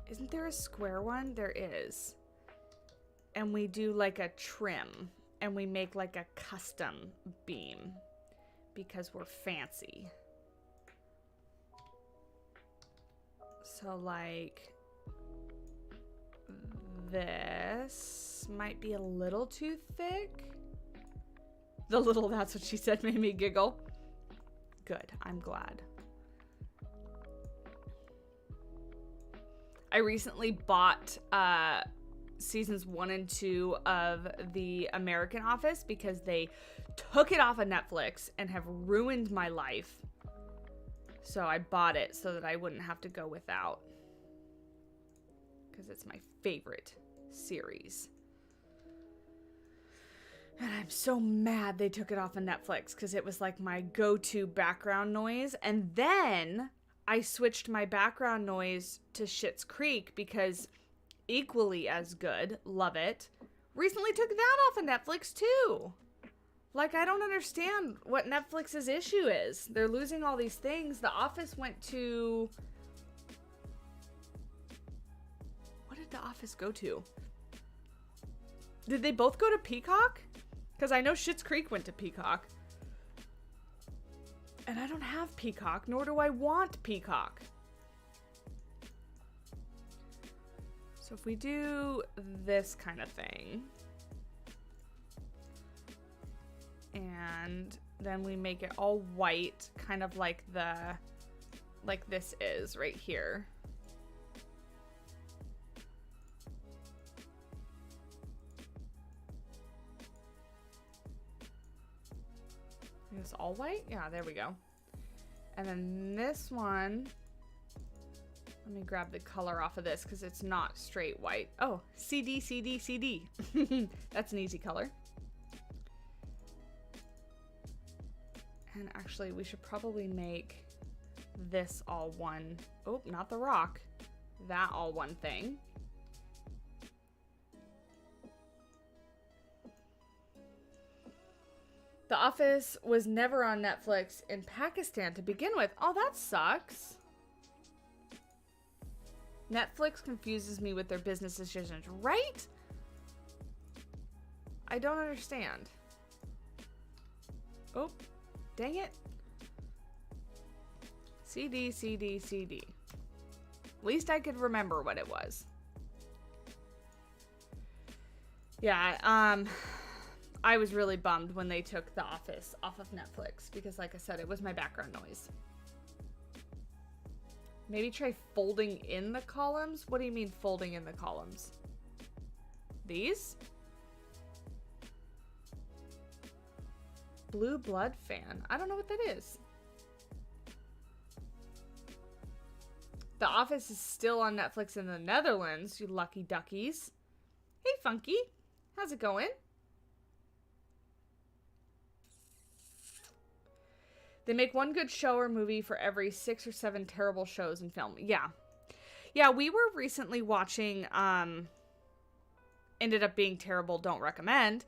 Isn't there a square one? There is. And we do like a trim, and we make like a custom beam because we're fancy. So like this might be a little too thick. The little "that's what she said" made me giggle. Good, I'm glad. I recently bought seasons 1 and 2 of The American Office because they took it off of Netflix and have ruined my life. So I bought it so that I wouldn't have to go without. Because it's my favorite series. And I'm so mad they took it off of Netflix because it was like my go-to background noise. And then I switched my background noise to Schitt's Creek because equally as good, love it, recently took that off of Netflix too. Like, I don't understand what Netflix's issue is. They're losing all these things. The Office went to... What did The Office go to? Did they both go to Peacock? Because I know Schitt's Creek went to Peacock. And I don't have Peacock, nor do I want Peacock. So if we do this kind of thing, and then we make it all white, kind of like this is right here. It's all white? Yeah, there we go. And then this one, let me grab the color off of this because it's not straight white. Oh, CD, CD, CD. That's an easy color. And actually, we should probably make this all one. Oh, not the rock. That all one thing. The Office was never on Netflix in Pakistan to begin with. Oh, that sucks. Netflix confuses me with their business decisions, right? I don't understand. Oh, dang it. CD, CD, CD. At least I could remember what it was. Yeah, I was really bummed when they took The Office off of Netflix because, like I said, it was my background noise. Maybe try folding in the columns? What do you mean folding in the columns? These? Blue Blood fan. I don't know what that is. The Office is still on Netflix in the Netherlands, you lucky duckies. Hey, Funky. How's it going? They make one good show or movie for every 6 or 7 terrible shows and film. Yeah. Yeah, we were recently watching, ended up being terrible, don't recommend,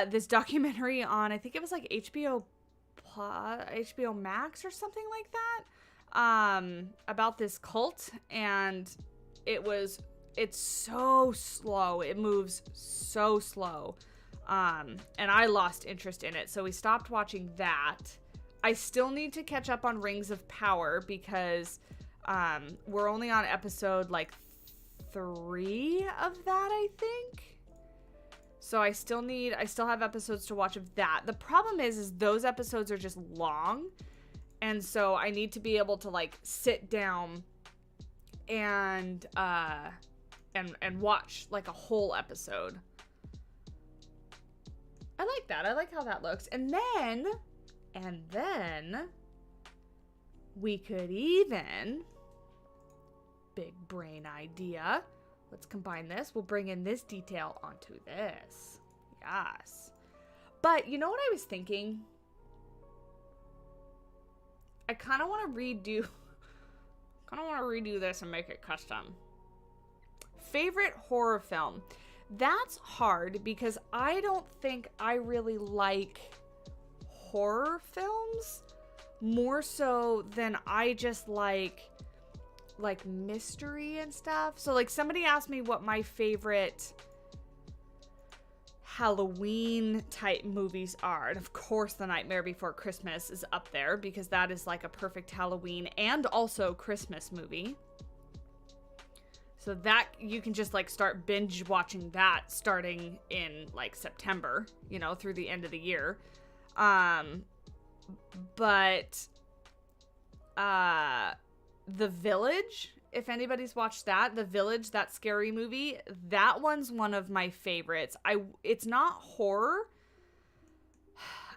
this documentary on, I think it was like HBO Max or something like that, about this cult, and it's so slow. It moves so slow. And I lost interest in it, so we stopped watching that. I still need to catch up on Rings of Power because we're only on episode like 3 of that, I think. So I still have episodes to watch of that. The problem is those episodes are just long. And so I need to be able to like sit down and watch like a whole episode. I like that. I like how that looks. And then we could even, big brain idea. Let's combine this. We'll bring in this detail onto this. Yes. But you know what I was thinking? I kind of want to redo this and make it custom. Favorite horror film. That's hard because I don't think I really like horror films more so than I just like mystery and stuff. So like somebody asked me what my favorite Halloween type movies are, and of course The Nightmare Before Christmas is up there because that is like a perfect Halloween and also Christmas movie. So that you can just like start binge watching that starting in like September, you know, through the end of the year. But The Village, if anybody's watched that, The Village, that scary movie, that one's one of my favorites. It's not horror.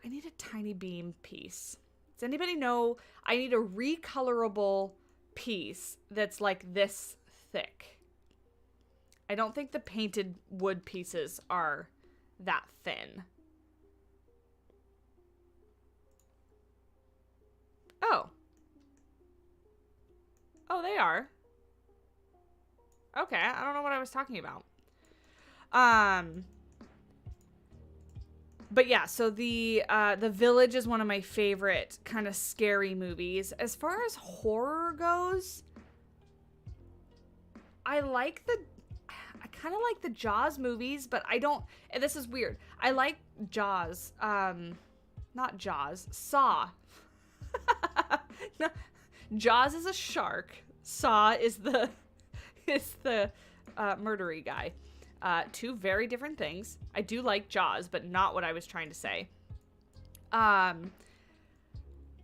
I need a tiny beam piece. Does anybody know? I need a recolorable piece that's like this thick. I don't think the painted wood pieces are that thin. Oh. Oh, they are. Okay, I don't know what I was talking about. But yeah, so the Village is one of my favorite kind of scary movies. As far as horror goes, I kind of like the Jaws movies, but I don't, and this is weird. I like Jaws, not Jaws, Saw. No, Jaws is a shark. Saw is the murdery guy. Two very different things. I do like Jaws, but not what I was trying to say. I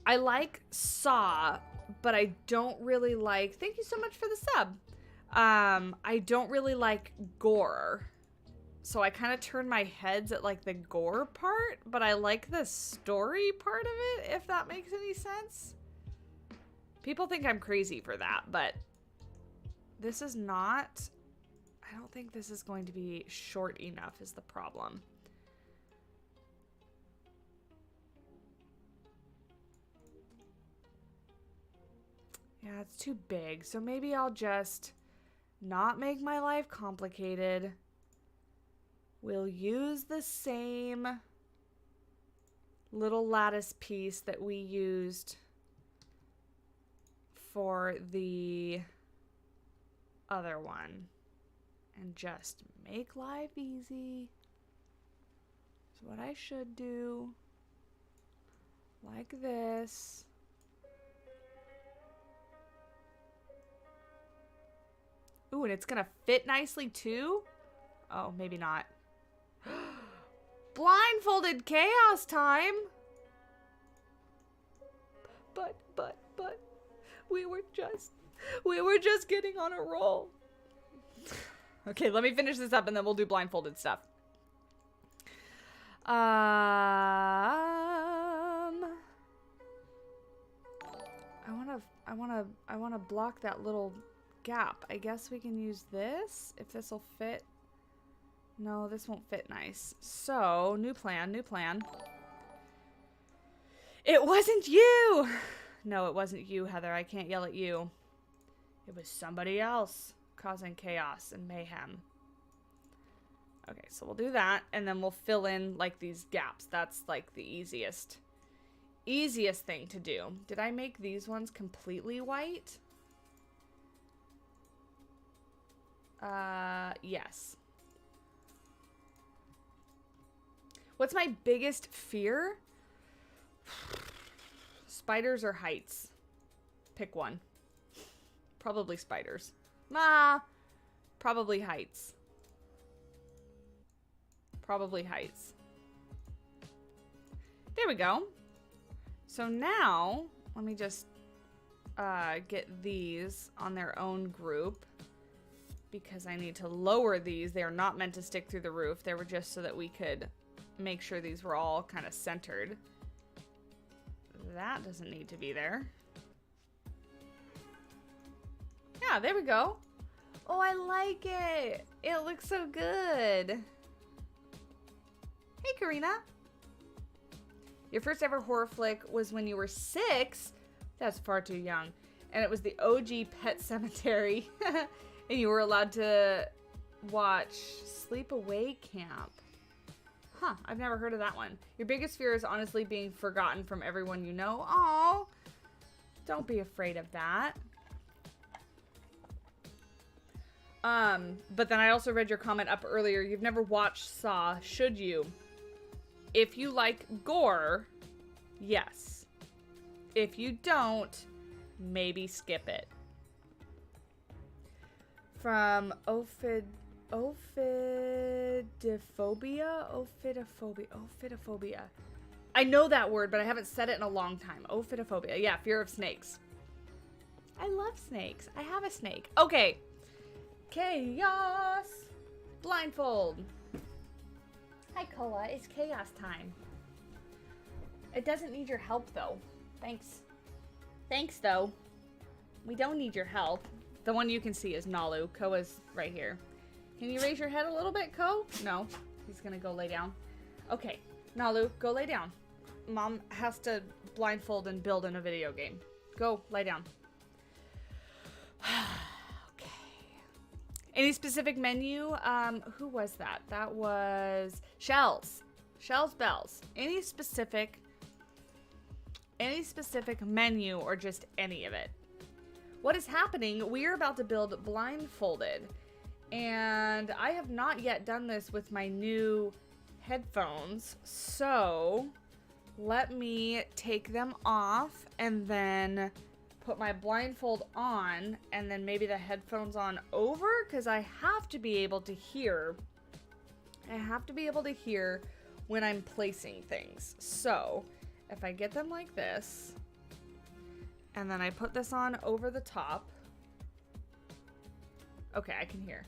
like Saw, but I don't really like, thank you so much for the sub. I don't really like gore. So I kind of turn my heads at like the gore part, but I like the story part of it, if that makes any sense. People think I'm crazy for that, but this is not, I don't think this is going to be short enough is the problem. Yeah, it's too big. So maybe I'll just not make my life complicated. We'll use the same little lattice piece that we used for the other one and just make life easy. So what I should do, like this. Ooh, and it's gonna fit nicely too? Oh, maybe not. Blindfolded chaos time! But, we were just getting on a roll. Okay, let me finish this up and then we'll do blindfolded stuff. I wanna block that little gap. I guess we can use this if this will fit. No, this won't fit nice. So, new plan. It wasn't you! No, it wasn't you, Heather. I can't yell at you. It was somebody else causing chaos and mayhem. Okay, so we'll do that, and then we'll fill in, like, these gaps. That's, like, the easiest thing to do. Did I make these ones completely white? Yes. What's my biggest fear? Spiders or heights? Pick one. Probably spiders. Probably heights. Probably heights. There we go. So now, let me just get these on their own group because I need to lower these. They are not meant to stick through the roof. They were just so that we could make sure these were all kind of centered. That doesn't need to be there. Yeah, there we go. Oh, I like it. It looks so good. Hey, Karina. Your first ever horror flick was when you were 6. That's far too young. And it was the OG Pet Cemetery. And you were allowed to watch Sleepaway Camp. Huh, I've never heard of that one. Your biggest fear is honestly being forgotten from everyone you know. Oh, don't be afraid of that. But then I also read your comment up earlier. You've never watched Saw, should you? If you like gore, yes. If you don't, maybe skip it. From Ophidophobia. I know that word, but I haven't said it in a long time. Ophidophobia. Yeah, fear of snakes. I love snakes. I have a snake. Okay. Chaos. Blindfold. Hi, Koa. It's chaos time. It doesn't need your help, though. Thanks. Thanks, though. We don't need your help. The one you can see is Nalu. Koa's right here. Can you raise your head a little bit, Ko? No. He's gonna go lay down. Okay. Nalu, go lay down. Mom has to blindfold and build in a video game. Go, lay down. Okay. Any specific menu? Who was that? That was Shells. Shells Bells. Any specific menu or just any of it? What is happening? We are about to build Blindfolded. And I have not yet done this with my new headphones. So let me take them off and then put my blindfold on and then maybe the headphones on over, because I have to be able to hear. I have to be able to hear when I'm placing things. So if I get them like this, and then I put this on over the top. Okay, I can hear.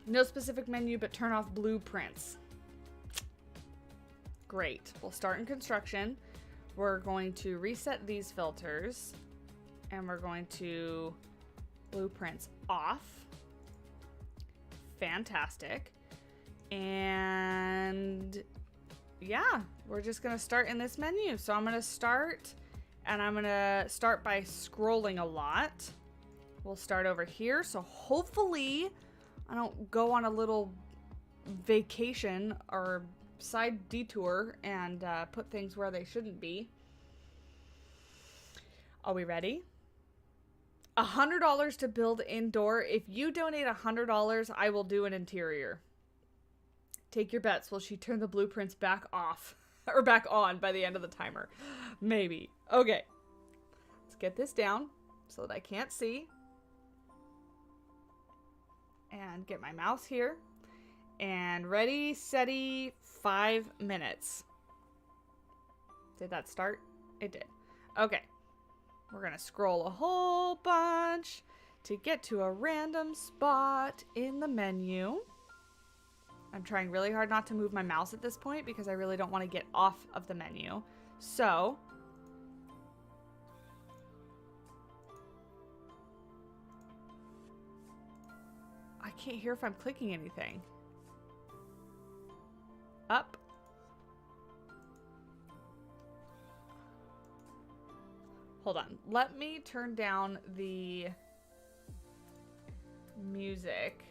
No specific menu, but turn off blueprints. Great. We'll start in construction. We're going to reset these filters. And we're going to blueprints off. Fantastic. And yeah, we're just going to start in this menu. So I'm going to start, and I'm going to start by scrolling a lot. We'll start over here. So hopefully I don't go on a little vacation or side detour and put things where they shouldn't be. Are we ready? $100 to build indoor. If you donate $100, I will do an interior. Take your bets. Will she turn the blueprints back off or back on by the end of the timer? Maybe. Okay. Let's get this down so that I can't see. And get my mouse here. And ready, steady, 5 minutes. Did that start? It did. Okay. We're going to scroll a whole bunch to get to a random spot in the menu. I'm trying really hard not to move my mouse at this point because I really don't want to get off of the menu. So I can't hear if I'm clicking anything. Up. Hold on. Let me turn down the music.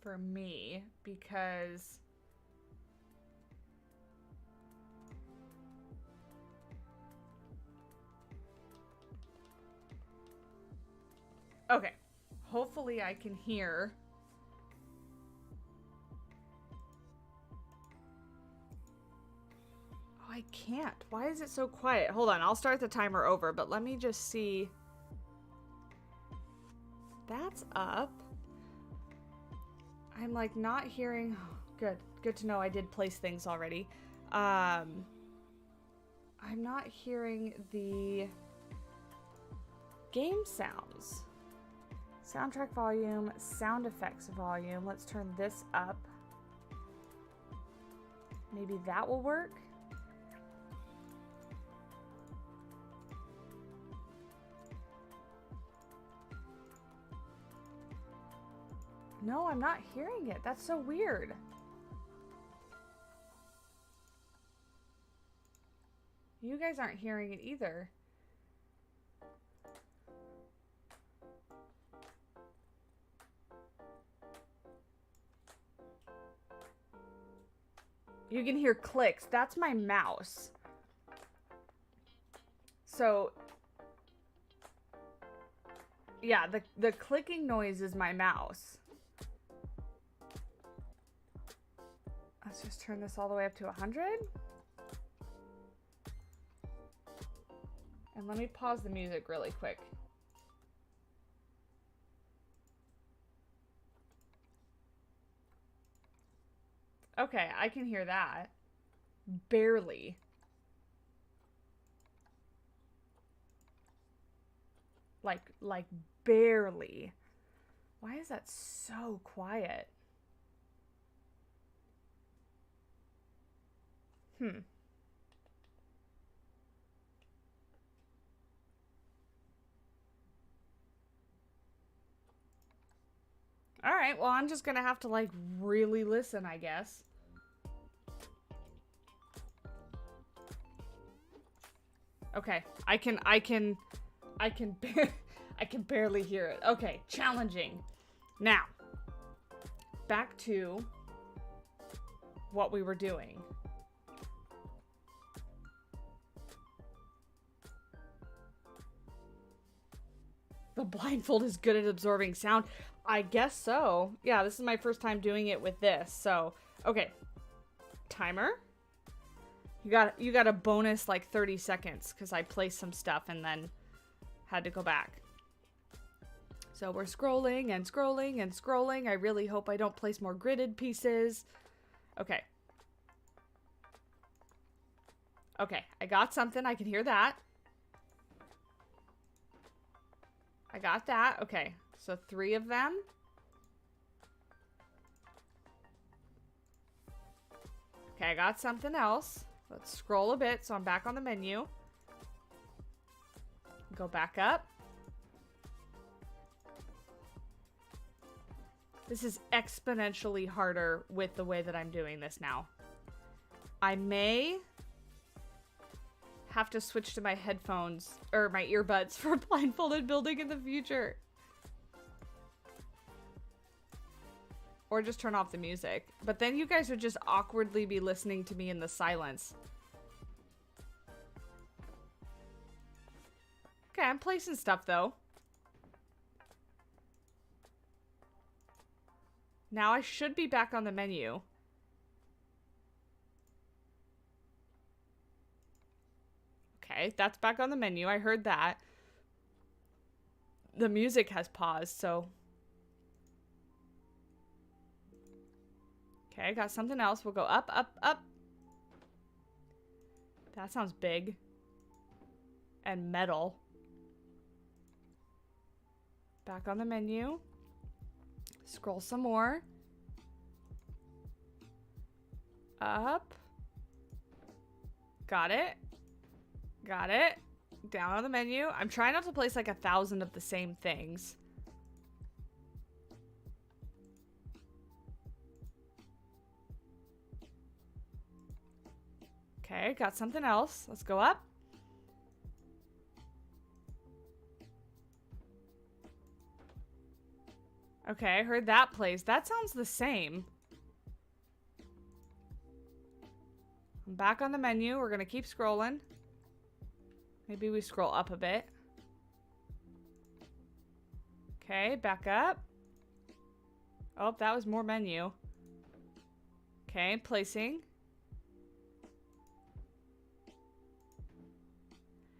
For me, because okay, hopefully I can hear. I can't. Why is it so quiet? Hold on, I'll start the timer over, but let me just see. That's up. I'm like not hearing. Good to know I did place things already. I'm not hearing the game sounds. Soundtrack volume, sound effects volume. Let's turn this up. Maybe that will work. No, I'm not hearing it. That's so weird. You guys aren't hearing it either. You can hear clicks. That's my mouse. So, yeah, the clicking noise is my mouse. Let's just turn this all the way up to 100. And let me pause the music really quick. Okay, I can hear that. Barely. Like barely. Why is that so quiet? Alright, well, I'm just gonna have to, like, really listen, I guess. Okay, I can barely hear it. Okay, challenging. Now, back to what we were doing. The blindfold is good at absorbing sound. I guess so. Yeah, this is my first time doing it with this. So, okay. Timer. You got a bonus like 30 seconds because I placed some stuff and then had to go back. So we're scrolling and scrolling and scrolling. I really hope I don't place more gridded pieces. Okay. Okay, I got something. I can hear that. I got that. Okay, so 3 of them. Okay, I got something else. Let's scroll a bit so I'm back on the menu. Go back up. This is exponentially harder with the way that I'm doing this now. I may have to switch to my headphones or my earbuds for blindfolded building in the future. Or just turn off the music. But then you guys would just awkwardly be listening to me in the silence. Okay, I'm placing stuff though. Now I should be back on the menu. Okay, that's back on the menu. I heard that. The music has paused, so... Okay, got something else. We'll go up, up, up. That sounds big. And metal. Back on the menu. Scroll some more. Up. Got it. Got it. Down on the menu. I'm trying not to place like 1,000 of the same things. Okay, got something else. Let's go up. Okay, I heard that plays. That sounds the same. I'm back on the menu. We're gonna keep scrolling. Maybe we scroll up a bit. Okay, back up. Oh, that was more menu. Okay, placing.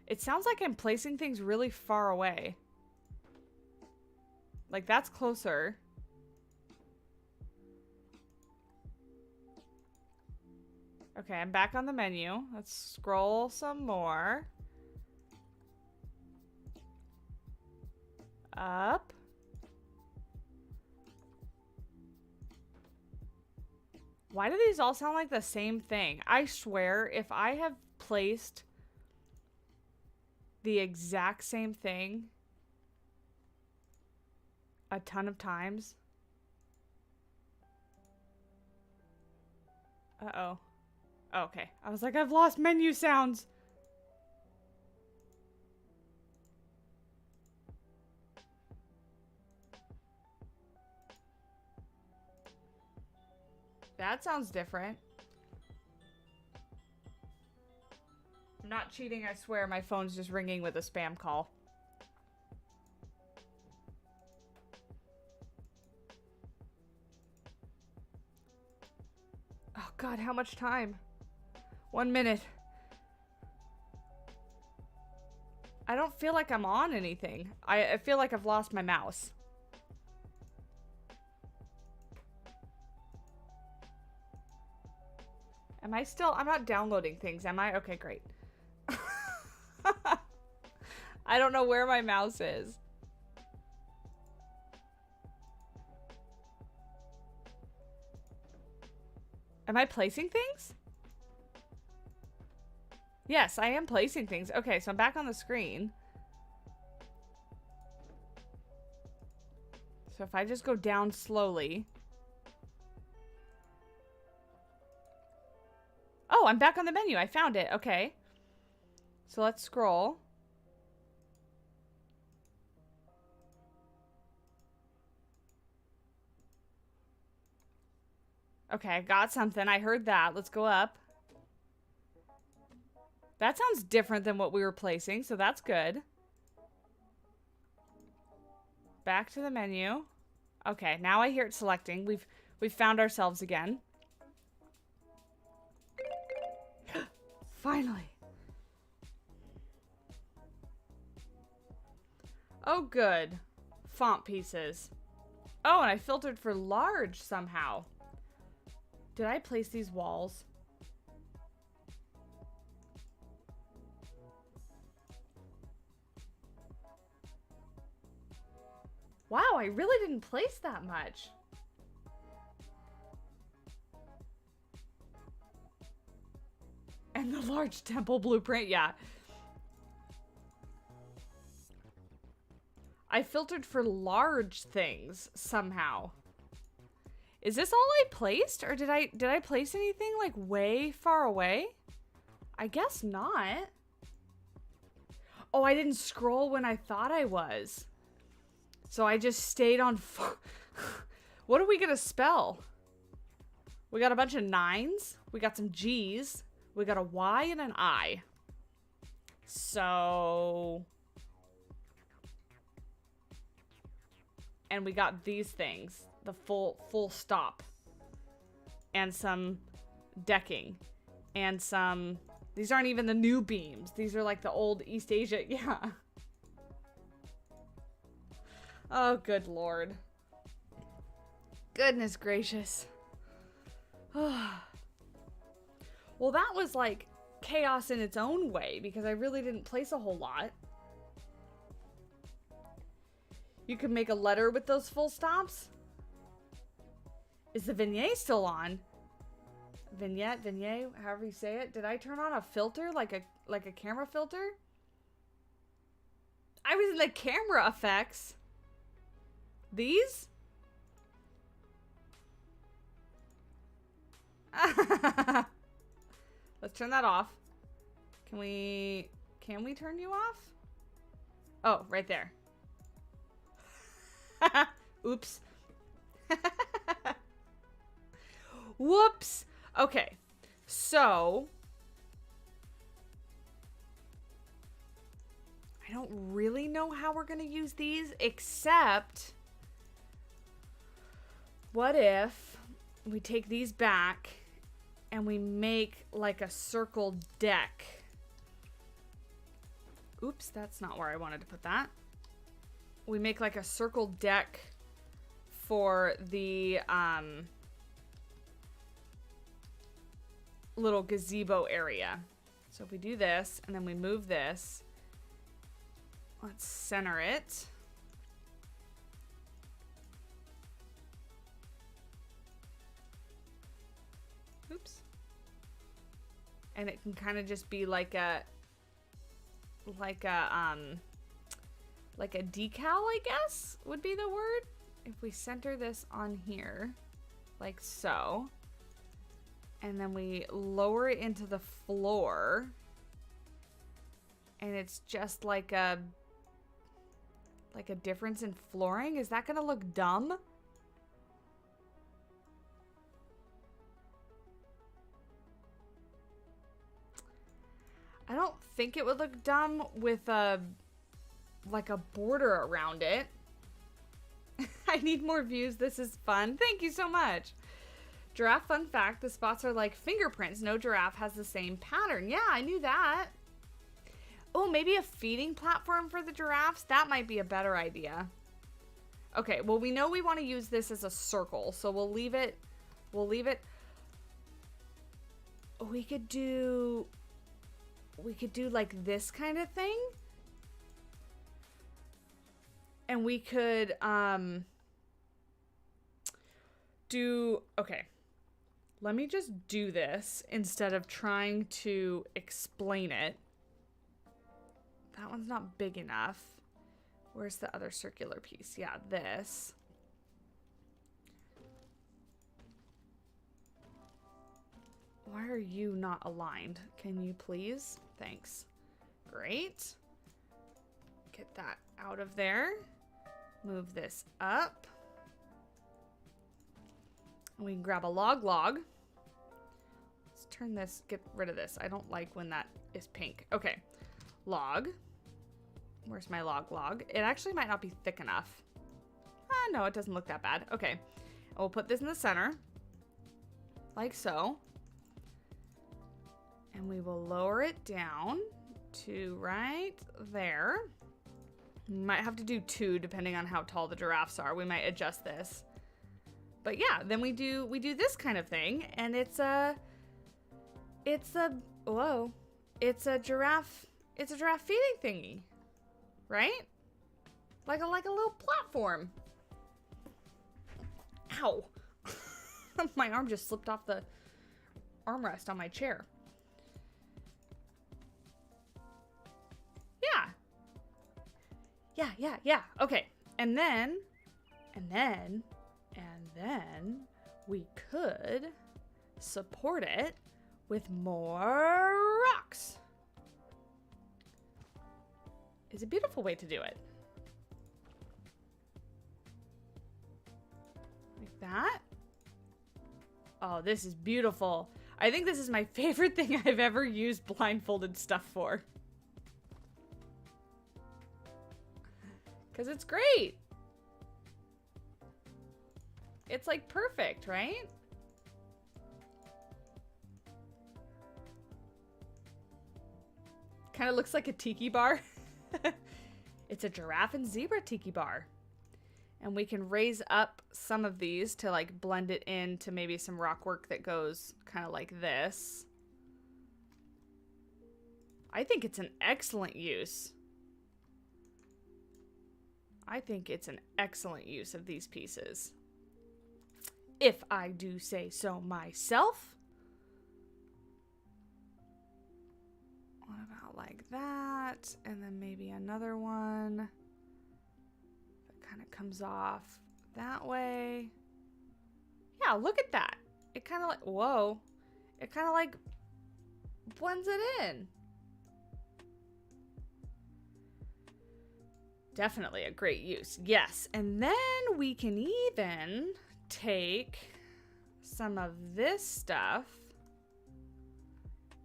It sounds like I'm placing things really far away. Like, that's closer. Okay, I'm back on the menu. Let's scroll some more. Up. Why do these all sound like the same thing? I swear, if I have placed the exact same thing a ton of times. Uh-oh. Oh, okay. I was like, I've lost menu sounds. That sounds different. I'm not cheating, I swear. My phone's just ringing with a spam call. Oh God, how much time? 1 minute. I don't feel like I'm on anything. I feel like I've lost my mouse. Am I still? I'm not downloading things, am I? Okay, great. I don't know where my mouse is. Am I placing things? Yes, I am placing things. Okay, so I'm back on the screen. So if I just go down slowly. Oh, I'm back on the menu. I found it. Okay. So let's scroll. Okay, I got something. I heard that. Let's go up. That sounds different than what we were placing, so that's good. Back to the menu. Okay, now I hear it selecting. We've found ourselves again. Finally. Oh, good. Font pieces. Oh, and I filtered for large somehow. Did I place these walls? Wow, I really didn't place that much. And the large temple blueprint, yeah. I filtered for large things somehow. Is this all I placed, or did I place anything like way far away? I guess not. Oh, I didn't scroll when I thought I was. So I just stayed on. What are we gonna spell? We got a bunch of 9s. We got some G's. We got a Y and an I. So. And we got these things. The full stop. And some decking. And some. These aren't even the new beams. These are like the old East Asia. Yeah. Oh, good Lord. Goodness gracious. Well, that was like chaos in its own way because I really didn't place a whole lot. You could make a letter with those full stops. Is the vignette still on? Vignette, however you say it. Did I turn on a filter, like a camera filter? I was in the camera effects. These? Let's turn that off. Can we turn you off? Oh, right there. Oops. Whoops. Okay. So I don't really know how we're going to use these, except what if we take these back and we make like a circle deck Oops, that's not where I wanted to put that. We make like a circle deck for the little gazebo area. So if we do this and then we move this, let's center it. Oops. And it can kind of just be like a decal, I guess would be the word. If we center this on here, like so, and then we lower it into the floor, and it's just like a difference in flooring. Is that gonna look dumb? I don't think it would look dumb with like a border around it. I need more views. This is fun. Thank you so much. Giraffe fun fact, the spots are like fingerprints. No giraffe has the same pattern. Yeah, I knew that. Oh, maybe a feeding platform for the giraffes? That might be a better idea. Okay, well, we know we want to use this as a circle, so we'll leave it. We could do like this kind of thing. And we could okay. Let me just do this instead of trying to explain it. That one's not big enough. Where's the other circular piece? Yeah, this. Why are you not aligned? Can you please? Thanks. Great. Get that out of there. Move this up. We can grab a log. Let's turn this, get rid of this. I don't like when that is pink. Okay, log. Where's my log? It actually might not be thick enough. Ah, no, it doesn't look that bad. Okay, and we'll put this in the center, like so. And we will lower it down to right there. Might have to do 2 depending on how tall the giraffes are. We might adjust this. But yeah, then we do this kind of thing, and it's a giraffe feeding thingy, right? Like a little platform. Ow. My arm just slipped off the armrest on my chair. Yeah. Okay. And then we could support it with more rocks. It's a beautiful way to do it. Like that. Oh, this is beautiful. I think this is my favorite thing I've ever used blindfolded stuff for. Because it's great. It's like perfect, right? Kind of looks like a tiki bar. It's a giraffe and zebra tiki bar. And we can raise up some of these to like blend it into maybe some rock work that goes kind of like this. I think it's an excellent use. I think it's an excellent use of these pieces. If I do say so myself. What about like that? And then maybe another one that kind of comes off that way. Yeah, look at that. It kind of like, whoa. It kind of like blends it in. Definitely a great use. Yes. And then we can even take some of this stuff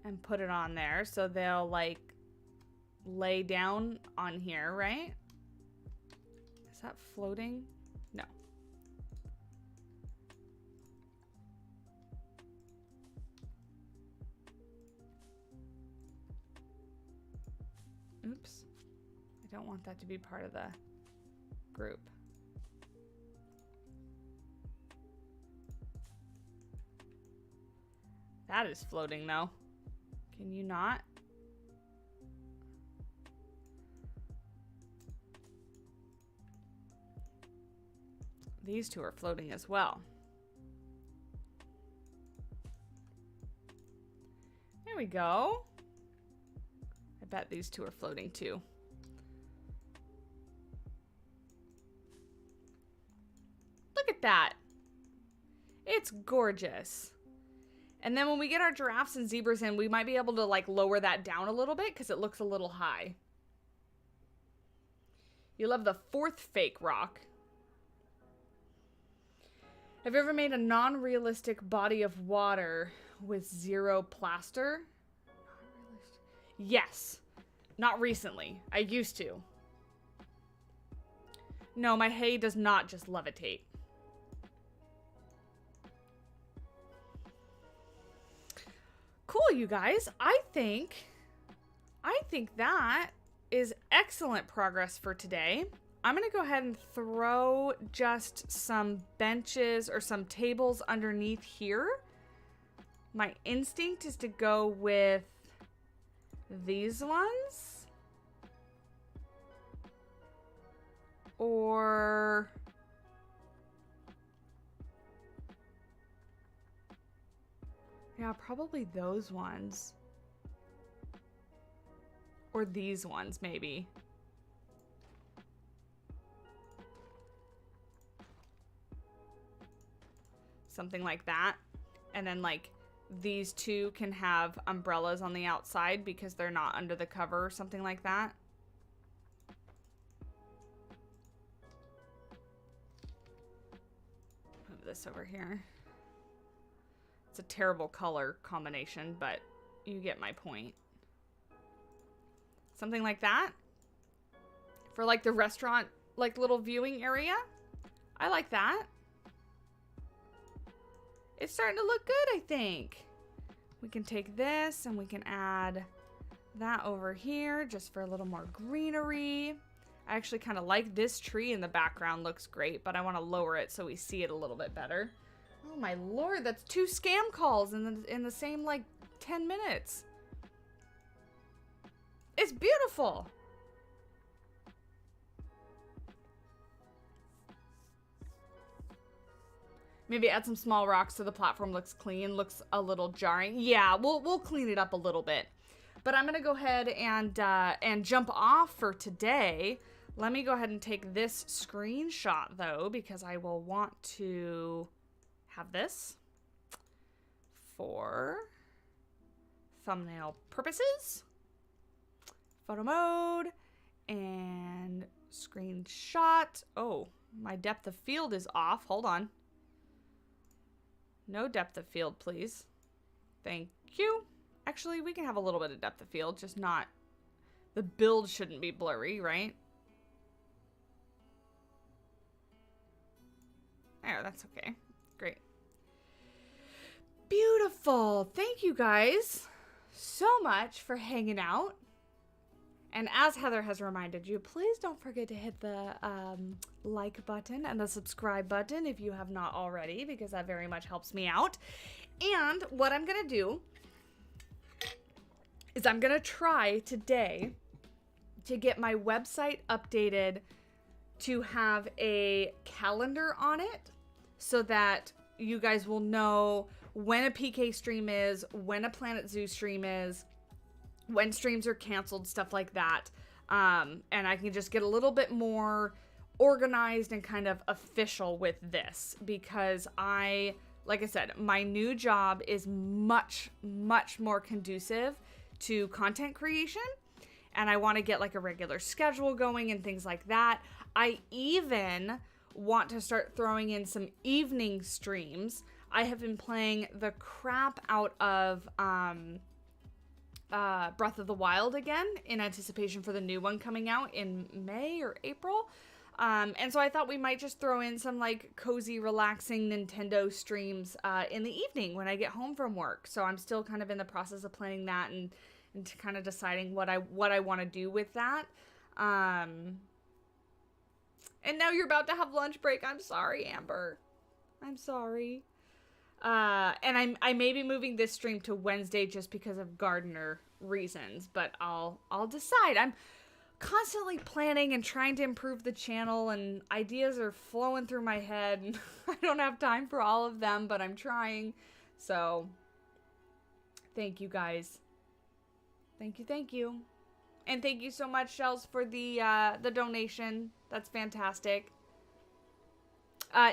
and put it on there so they'll like lay down on here, right? Is that floating? No. Oops. I don't want that to be part of the group. That is floating though. Can you not? These two are floating as well. There we go. I bet these two are floating too. Look at that. It's gorgeous. And then when we get our giraffes and zebras in, we might be able to like lower that down a little bit because it looks a little high. You love the fourth fake rock. Have you ever made a non-realistic body of water with zero plaster? Yes. Not recently. I used to. No, my hay does not just levitate. Cool, you guys. I think that is excellent progress for today. I'm going to go ahead and throw just some benches or some tables underneath here. My instinct is to go with these ones. Or yeah, probably those ones. Or these ones, maybe. Something like that. And then like these two can have umbrellas on the outside because they're not under the cover or something like that. Move this over here. It's a terrible color combination, but you get my point. Something like that. For like the restaurant, like little viewing area. I like that. It's starting to look good, I think. We can take this and we can add that over here just for a little more greenery. I actually kind of like this tree in the background, looks great, but I want to lower it so we see it a little bit better. Oh my lord, that's 2 scam calls in the same like 10 minutes. It's beautiful. Maybe add some small rocks so the platform looks clean, looks a little jarring. Yeah, we'll clean it up a little bit. But I'm gonna go ahead and jump off for today. Let me go ahead and take this screenshot though, because I will want to have this for thumbnail purposes. Photo mode and screenshot. Oh, my depth of field is off. Hold on. No depth of field, please. Thank you. Actually, we can have a little bit of depth of field, just not... The build shouldn't be blurry, right? There, that's okay. Great. Beautiful. Thank you guys so much for hanging out. And as Heather has reminded you, please don't forget to hit the like button and the subscribe button if you have not already, because that very much helps me out. And what I'm going to do is I'm going to try today to get my website updated to have a calendar on it so that you guys will know when a PK stream is, when a Planet Zoo stream is, when streams are canceled, stuff like that. And I can just get a little bit more organized and kind of official with this because like I said, my new job is much, much more conducive to content creation. And I want to get like a regular schedule going and things like that. I even want to start throwing in some evening streams. I have been playing the crap out of, Breath of the Wild again in anticipation for the new one coming out in May or April. And so I thought we might just throw in some like cozy, relaxing Nintendo streams in the evening when I get home from work. So I'm still kind of in the process of planning that and and kind of deciding what I want to do with that. And now you're about to have lunch break. I'm sorry, Amber. I'm sorry. And I may be moving this stream to Wednesday just because of gardener reasons, but I'll decide. I'm constantly planning and trying to improve the channel, and ideas are flowing through my head, and I don't have time for all of them, but I'm trying. So thank you guys. Thank you. And thank you so much, Shells, for the donation. That's fantastic.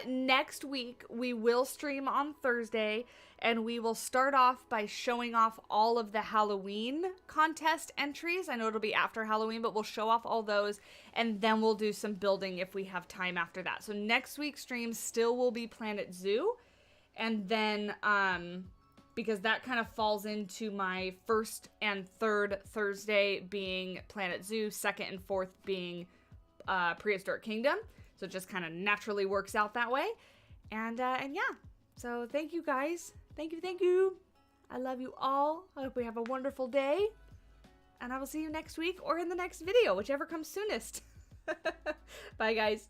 Next week, we will stream on Thursday, and we will start off by showing off all of the Halloween contest entries. I know it'll be after Halloween, but we'll show off all those, and then we'll do some building if we have time after that. So next week's stream still will be Planet Zoo, and then, because that kind of falls into my first and third Thursday being Planet Zoo, second and fourth being Prehistoric Kingdom. So it just kind of naturally works out that way. And yeah, so thank you guys. Thank you. I love you all. I hope we have a wonderful day. And I will see you next week or in the next video, whichever comes soonest. Bye, guys.